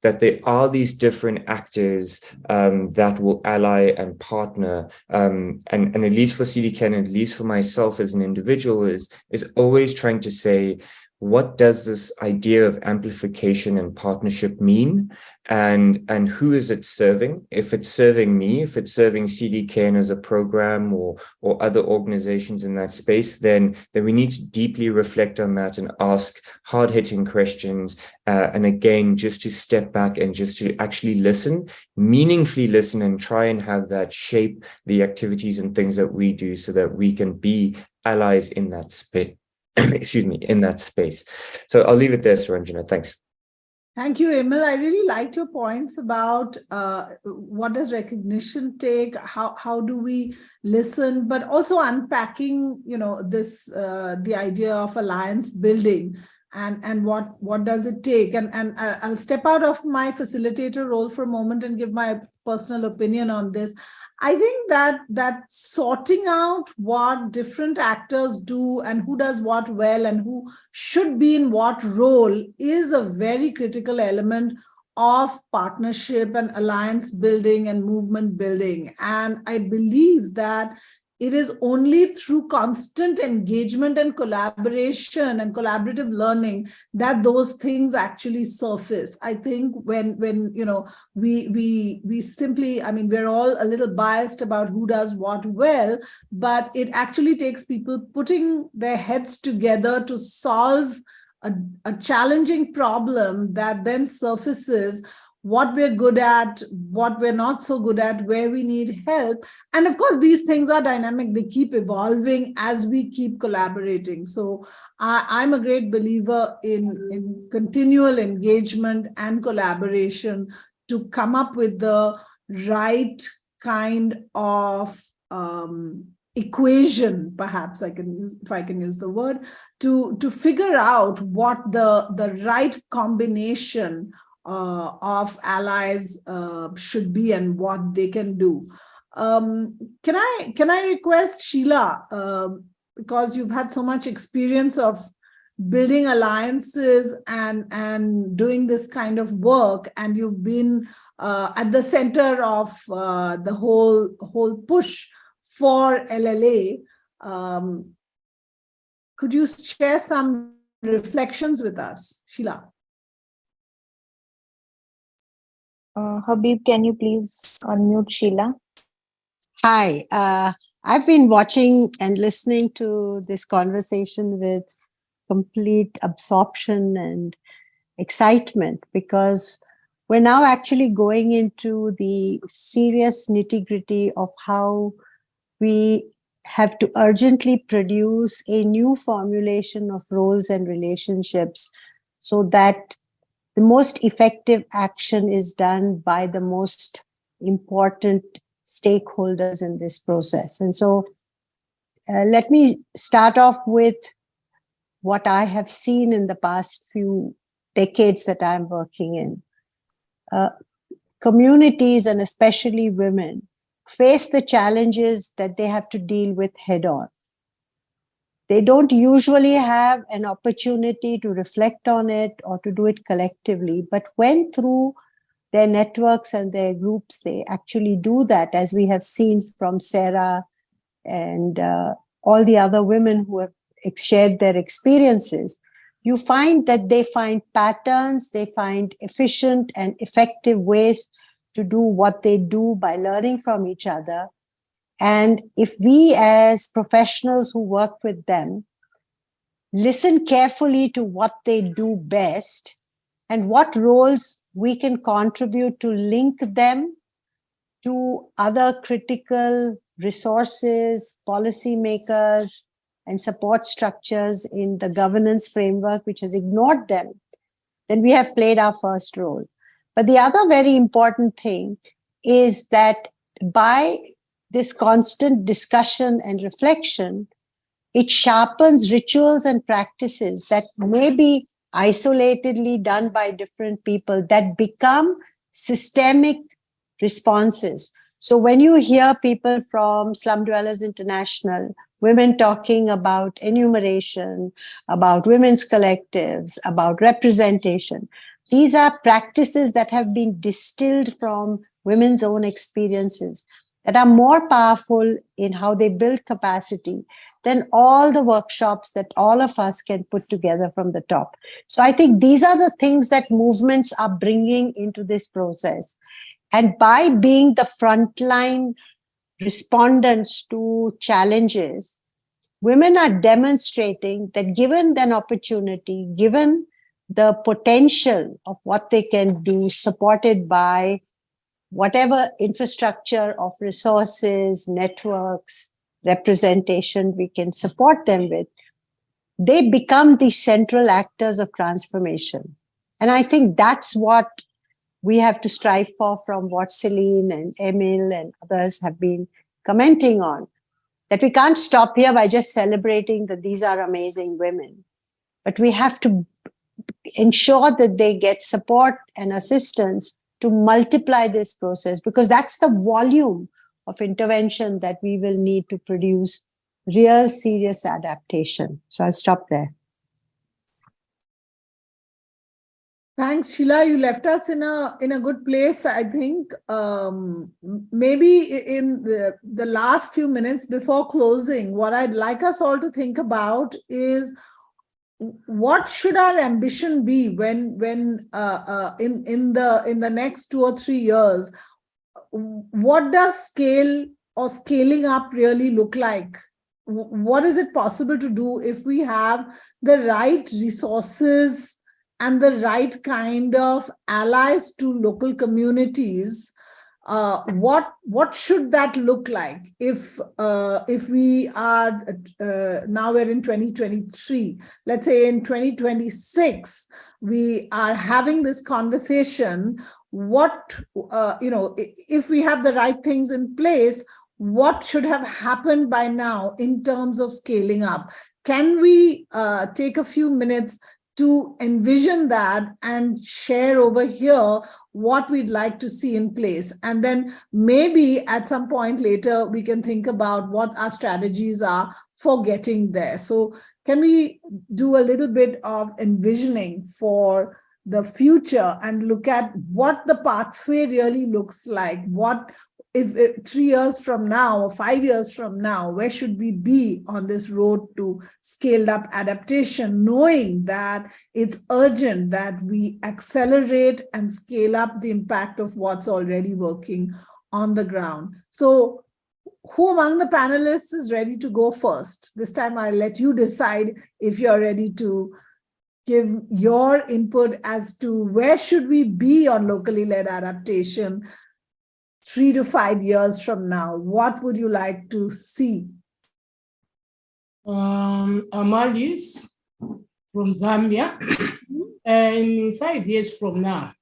that there are these different actors that will ally and partner. And at least for CDKN, at least for myself as an individual, is always trying to say, what does this idea of amplification and partnership mean? And who is it serving? If it's serving me, if it's serving CDKN as a program or other organizations in that space, then we need to deeply reflect on that and ask hard-hitting questions. And again, just to step back and just to actually listen, meaningfully listen, and try and have that shape the activities and things that we do so that we can be allies in that space. Excuse me, in that space. So I'll leave it there, Suranjana. Thanks. Thank you, Emil. I really liked your points about what does recognition take, how do we listen, but also unpacking, this the idea of alliance building and what does it take. And I'll step out of my facilitator role for a moment and give my personal opinion on this. I think that sorting out what different actors do and who does what well and who should be in what role is a very critical element of partnership and alliance building and movement building. And I believe that it is only through constant engagement and collaboration and collaborative learning that those things actually surface. I think when we simply, we're all a little biased about who does what well, but it actually takes people putting their heads together to solve a challenging problem that then surfaces what we're good at, what we're not so good at, where we need help. And of course, these things are dynamic. They keep evolving as we keep collaborating. So I'm a great believer in continual engagement and collaboration to come up with the right kind of equation, perhaps if I can use the word, to figure out what the right combination of allies should be and what they can do. Can I request Sheila, because you've had so much experience of building alliances and doing this kind of work, and you've been at the center of the whole push for LLA. Could you share some reflections with us, Sheila? Habib, can you please unmute Sheila? Hi, I've been watching and listening to this conversation with complete absorption and excitement, because we're now actually going into the serious nitty-gritty of how we have to urgently produce a new formulation of roles and relationships so that the most effective action is done by the most important stakeholders in this process. And so let me start off with what I have seen in the past few decades that I'm working in. Communities, and especially women, face the challenges that they have to deal with head on. They don't usually have an opportunity to reflect on it or to do it collectively, but when through their networks and their groups, they actually do that, as we have seen from Sarah and all the other women who have shared their experiences, you find that they find patterns, they find efficient and effective ways to do what they do by learning from each other. And if we as professionals who work with them listen carefully to what they do best and what roles we can contribute to link them to other critical resources, policymakers, and support structures in the governance framework which has ignored them, then we have played our first role. But the other very important thing is that by this constant discussion and reflection, it sharpens rituals and practices that may be isolatedly done by different people that become systemic responses. So when you hear people from Slum Dwellers International, women talking about enumeration, about women's collectives, about representation, these are practices that have been distilled from women's own experiences that are more powerful in how they build capacity than all the workshops that all of us can put together from the top. So I think these are the things that movements are bringing into this process. And by being the frontline respondents to challenges, women are demonstrating that given an opportunity, given the potential of what they can do, supported by whatever infrastructure of resources, networks, representation we can support them with, they become the central actors of transformation. And I think that's what we have to strive for, from what Celine and Emil and others have been commenting on, that we can't stop here by just celebrating that these are amazing women, but we have to ensure that they get support and assistance to multiply this process, because that's the volume of intervention that we will need to produce real serious adaptation. So I'll stop there. Thanks, Sheila. You left us in a good place, I think. Maybe in the last few minutes before closing, what I'd like us all to think about is, what should our ambition be when in the next 2 or 3 years? What does scale or scaling up really look like? What is it possible to do if we have the right resources and the right kind of allies to local communities? What should that look like if we are now we're in 2023, let's say in 2026 we are having this conversation, what if we have the right things in place, what should have happened by now in terms of scaling up? Can we take a few minutes to envision that and share over here what we'd like to see in place? And then maybe at some point later, we can think about what our strategies are for getting there. So can we do a little bit of envisioning for the future and look at what the pathway really looks like? What if 3 years from now or 5 years from now, where should we be on this road to scaled up adaptation, knowing that it's urgent that we accelerate and scale up the impact of what's already working on the ground? So who among the panelists is ready to go first? This time I'll let you decide if you're ready to give your input as to where should we be on locally led adaptation 3 to 5 years from now. What would you like to see? Amalis from Zambia. And 5 years from now,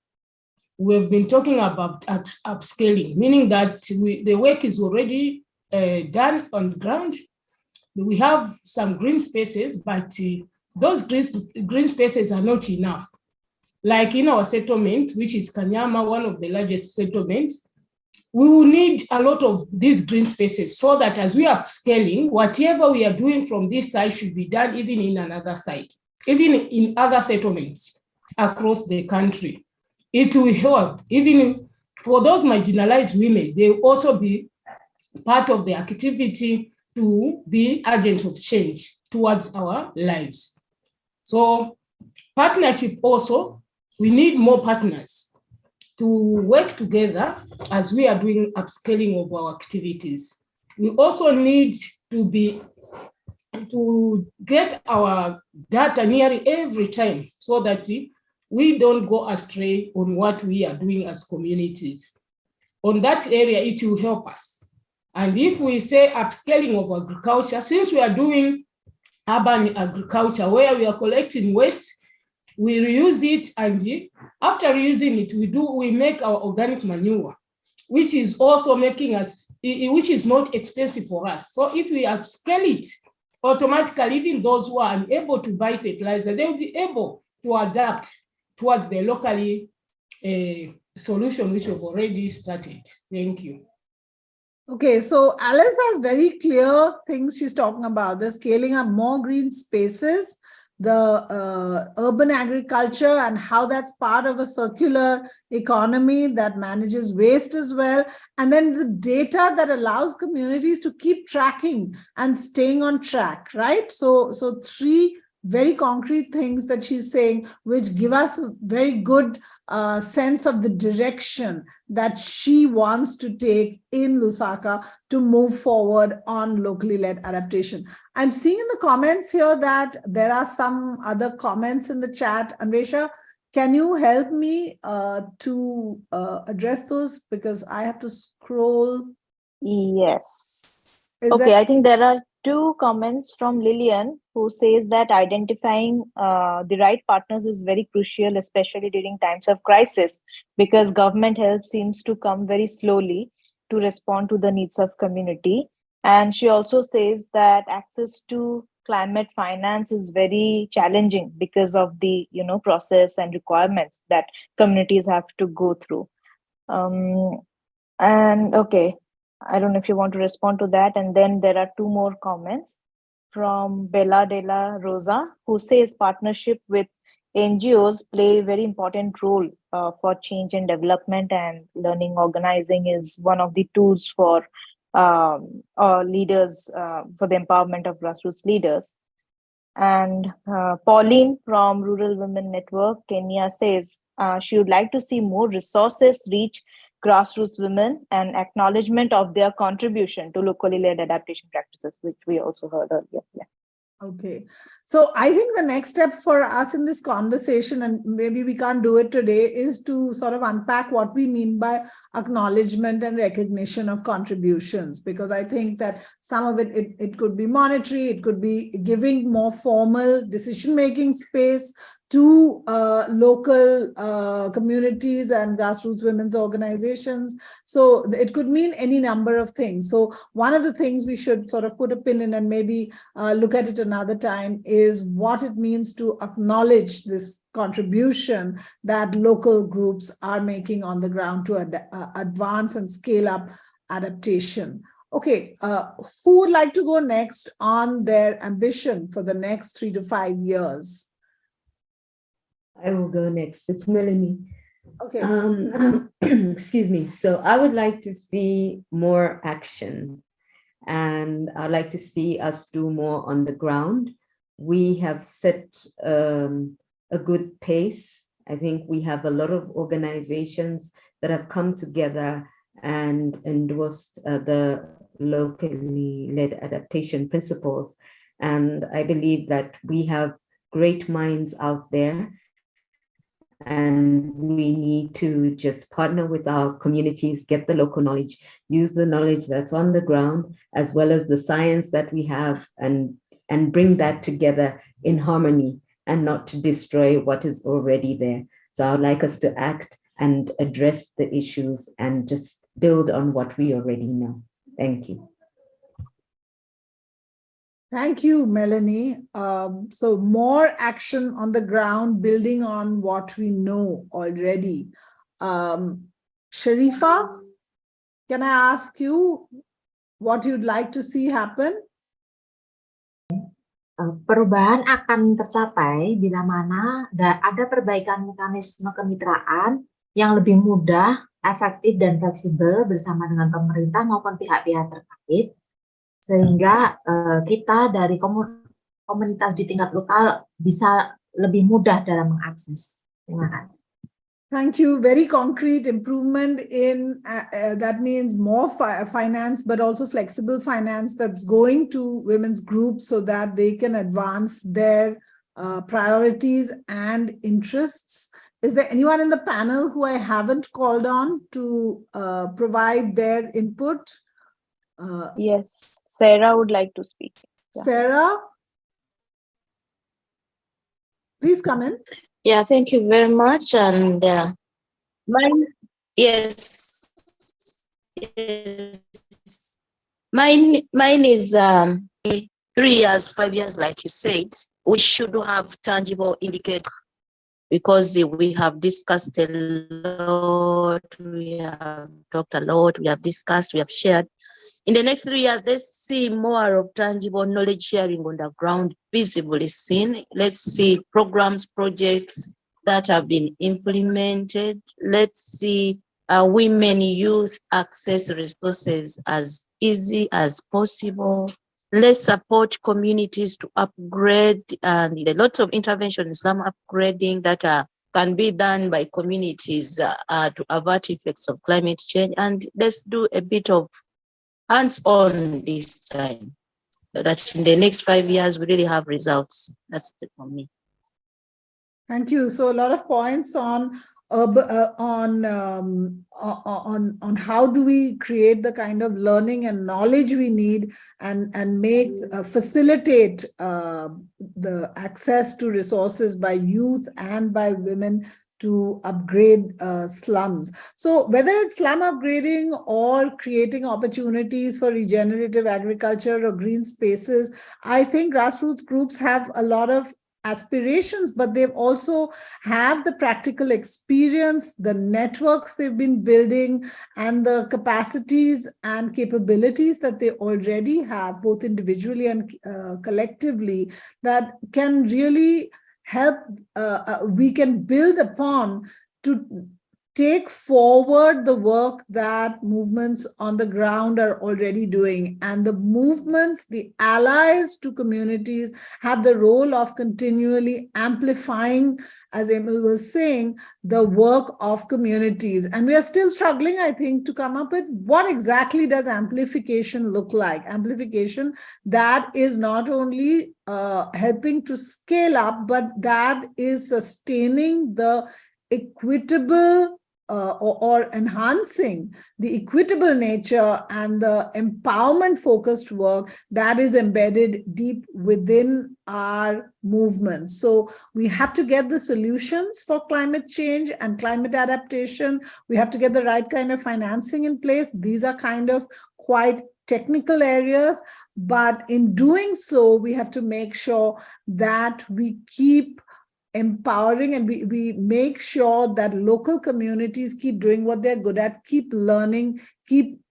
we've been talking about upscaling, meaning that the work is already done on the ground. We have some green spaces, but those green spaces are not enough. Like in our settlement, which is Kanyama, one of the largest settlements, we will need a lot of these green spaces so that as we are scaling, whatever we are doing from this side should be done even in another side, even in other settlements across the country. It will help, even for those marginalized women, they will also be part of the activity to be agents of change towards our lives. So partnership also, we need more partners to work together as we are doing upscaling of our activities. We also need to get our data nearly every time so that we don't go astray on what we are doing as communities. On that area, it will help us. And if we say upscaling of agriculture, since we are doing urban agriculture where we are collecting waste, we reuse it, and after reusing it, we make our organic manure, which is also making us, which is not expensive for us. So if we upscale it, automatically, even those who are unable to buy fertilizer, they will be able to adapt towards the locally solution, which we've already started. Thank you. Okay, so Alice has very clear things she's talking about. The scaling up more green spaces, the urban agriculture, and how that's part of a circular economy that manages waste as well. And then the data that allows communities to keep tracking and staying on track, right? So three very concrete things that she's saying, which give us a very good sense of the direction that she wants to take in Lusaka to move forward on locally led adaptation. I'm seeing in the comments here that there are some other comments in the chat. Anvesha, can you help me to address those, because I have to scroll? Yes. Okay, I think there are two comments from Lillian, who says that identifying the right partners is very crucial, especially during times of crisis, because government help seems to come very slowly to respond to the needs of community. And she also says that access to climate finance is very challenging because of the process and requirements that communities have to go through. And okay, I don't know if you want to respond to that. And then there are two more comments from Bella de la Rosa, who says partnership with NGOs play a very important role for change and development, and learning organizing is one of the tools for leaders, for the empowerment of grassroots leaders. And Pauline from Rural Women Network, Kenya, says she would like to see more resources reach grassroots women and acknowledgement of their contribution to locally led adaptation practices, which we also heard earlier. Yeah. Okay, so I think the next step for us in this conversation, and maybe we can't do it today, is to sort of unpack what we mean by acknowledgement and recognition of contributions, because I think that some of it could be monetary, it could be giving more formal decision-making space to local communities and grassroots women's organizations. So it could mean any number of things. So one of the things we should sort of put a pin in and maybe look at it another time is what it means to acknowledge this contribution that local groups are making on the ground to advance and scale up adaptation. Okay, who would like to go next on their ambition for the next 3 to 5 years? I will go next. It's Melanie. Okay. Excuse me. So I would like to see more action, and I'd like to see us do more on the ground. We have set a good pace. I think we have a lot of organizations that have come together and endorsed the locally led adaptation principles. And I believe that we have great minds out there, and we need to just partner with our communities, get the local knowledge, use the knowledge that's on the ground, as well as the science that we have, and bring that together in harmony and not to destroy what is already there. So I would like us to act and address the issues and just build on what we already know. Thank you. Thank you, Melanie. So more action on the ground, building on what we know already. Sharifa, can I ask you what you'd like to see happen? Perubahan akan tercapai bila mana ada perbaikan mekanisme kemitraan yang lebih mudah, efektif, dan fleksibel bersama dengan pemerintah maupun pihak-pihak terkait, sehingga kita dari komunitas di tingkat lokal bisa lebih mudah dalam mengakses. Terima kasih. Thank you. Very concrete improvement in that means more finance, but also flexible finance that's going to women's groups so that they can advance their priorities and interests. Is there anyone in the panel who I haven't called on to provide their input? Yes, Sarah would like to speak. Yeah. Sarah, please come in. Yeah, thank you very much. And mine is 3 years, 5 years, like you said. We should have tangible indicators because we have discussed a lot, we have talked a lot, we have discussed, we have shared. In the next 3 years, let's see more of tangible knowledge sharing on the ground, visibly seen. Let's see programs, projects that have been implemented. Let's see women, youth access resources as easy as possible. Let's support communities to upgrade, and lots of intervention in slum upgrading that can be done by communities to avert effects of climate change. And let's do a bit of hands-on this time, so that in the next 5 years we really have results. That's it for me. Thank you. So a lot of points on how do we create the kind of learning and knowledge we need and make facilitate the access to resources by youth and by women to upgrade slums. So whether it's slum upgrading or creating opportunities for regenerative agriculture or green spaces, I think grassroots groups have a lot of aspirations, but they've also have the practical experience, the networks they've been building, and the capacities and capabilities that they already have, both individually and collectively, that can really help, we can build upon to take forward the work that movements on the ground are already doing. And the movements, the allies to communities, have the role of continually amplifying, as Emil was saying, the work of communities. And we are still struggling, I think, to come up with what exactly does amplification look like. Amplification that is not only helping to scale up, but that is sustaining the equitable or enhancing the equitable nature and the empowerment-focused work that is embedded deep within our movement. So we have to get the solutions for climate change and climate adaptation. We have to get the right kind of financing in place. These are kind of quite technical areas, but in doing so, we have to make sure that we keep empowering and we make sure that local communities keep doing what they're good at, keep learning, keep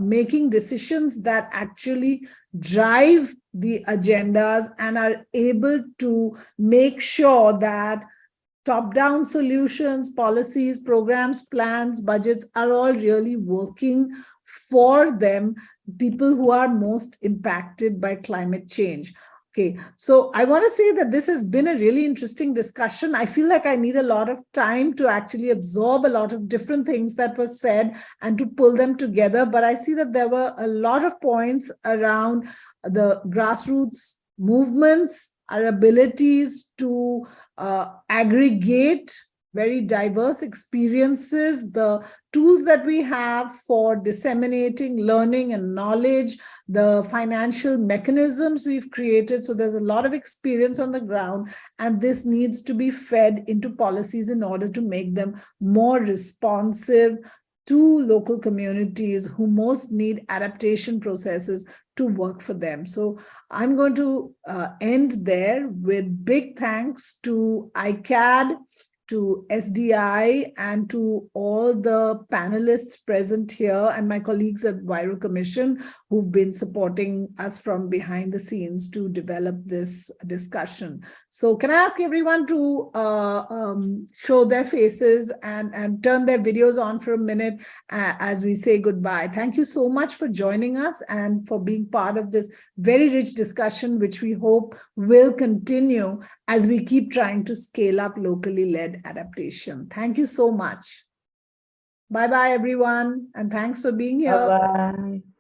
making decisions that actually drive the agendas and are able to make sure that top-down solutions, policies, programs, plans, budgets are all really working for them, people who are most impacted by climate change. Okay, so I want to say that this has been a really interesting discussion. I feel like I need a lot of time to actually absorb a lot of different things that were said and to pull them together. But I see that there were a lot of points around the grassroots movements, our abilities to aggregate very diverse experiences, the tools that we have for disseminating learning and knowledge, the financial mechanisms we've created. So there's a lot of experience on the ground, and this needs to be fed into policies in order to make them more responsive to local communities who most need adaptation processes to work for them. So I'm going to end there with big thanks to ICAD, to SDI, and to all the panelists present here and my colleagues at Huairou Commission who've been supporting us from behind the scenes to develop this discussion. So can I ask everyone to show their faces and turn their videos on for a minute as we say goodbye. Thank you so much for joining us and for being part of this very rich discussion, which we hope will continue as we keep trying to scale up locally led adaptation. Thank you so much. Bye-bye, everyone. And thanks for being here. Bye-bye.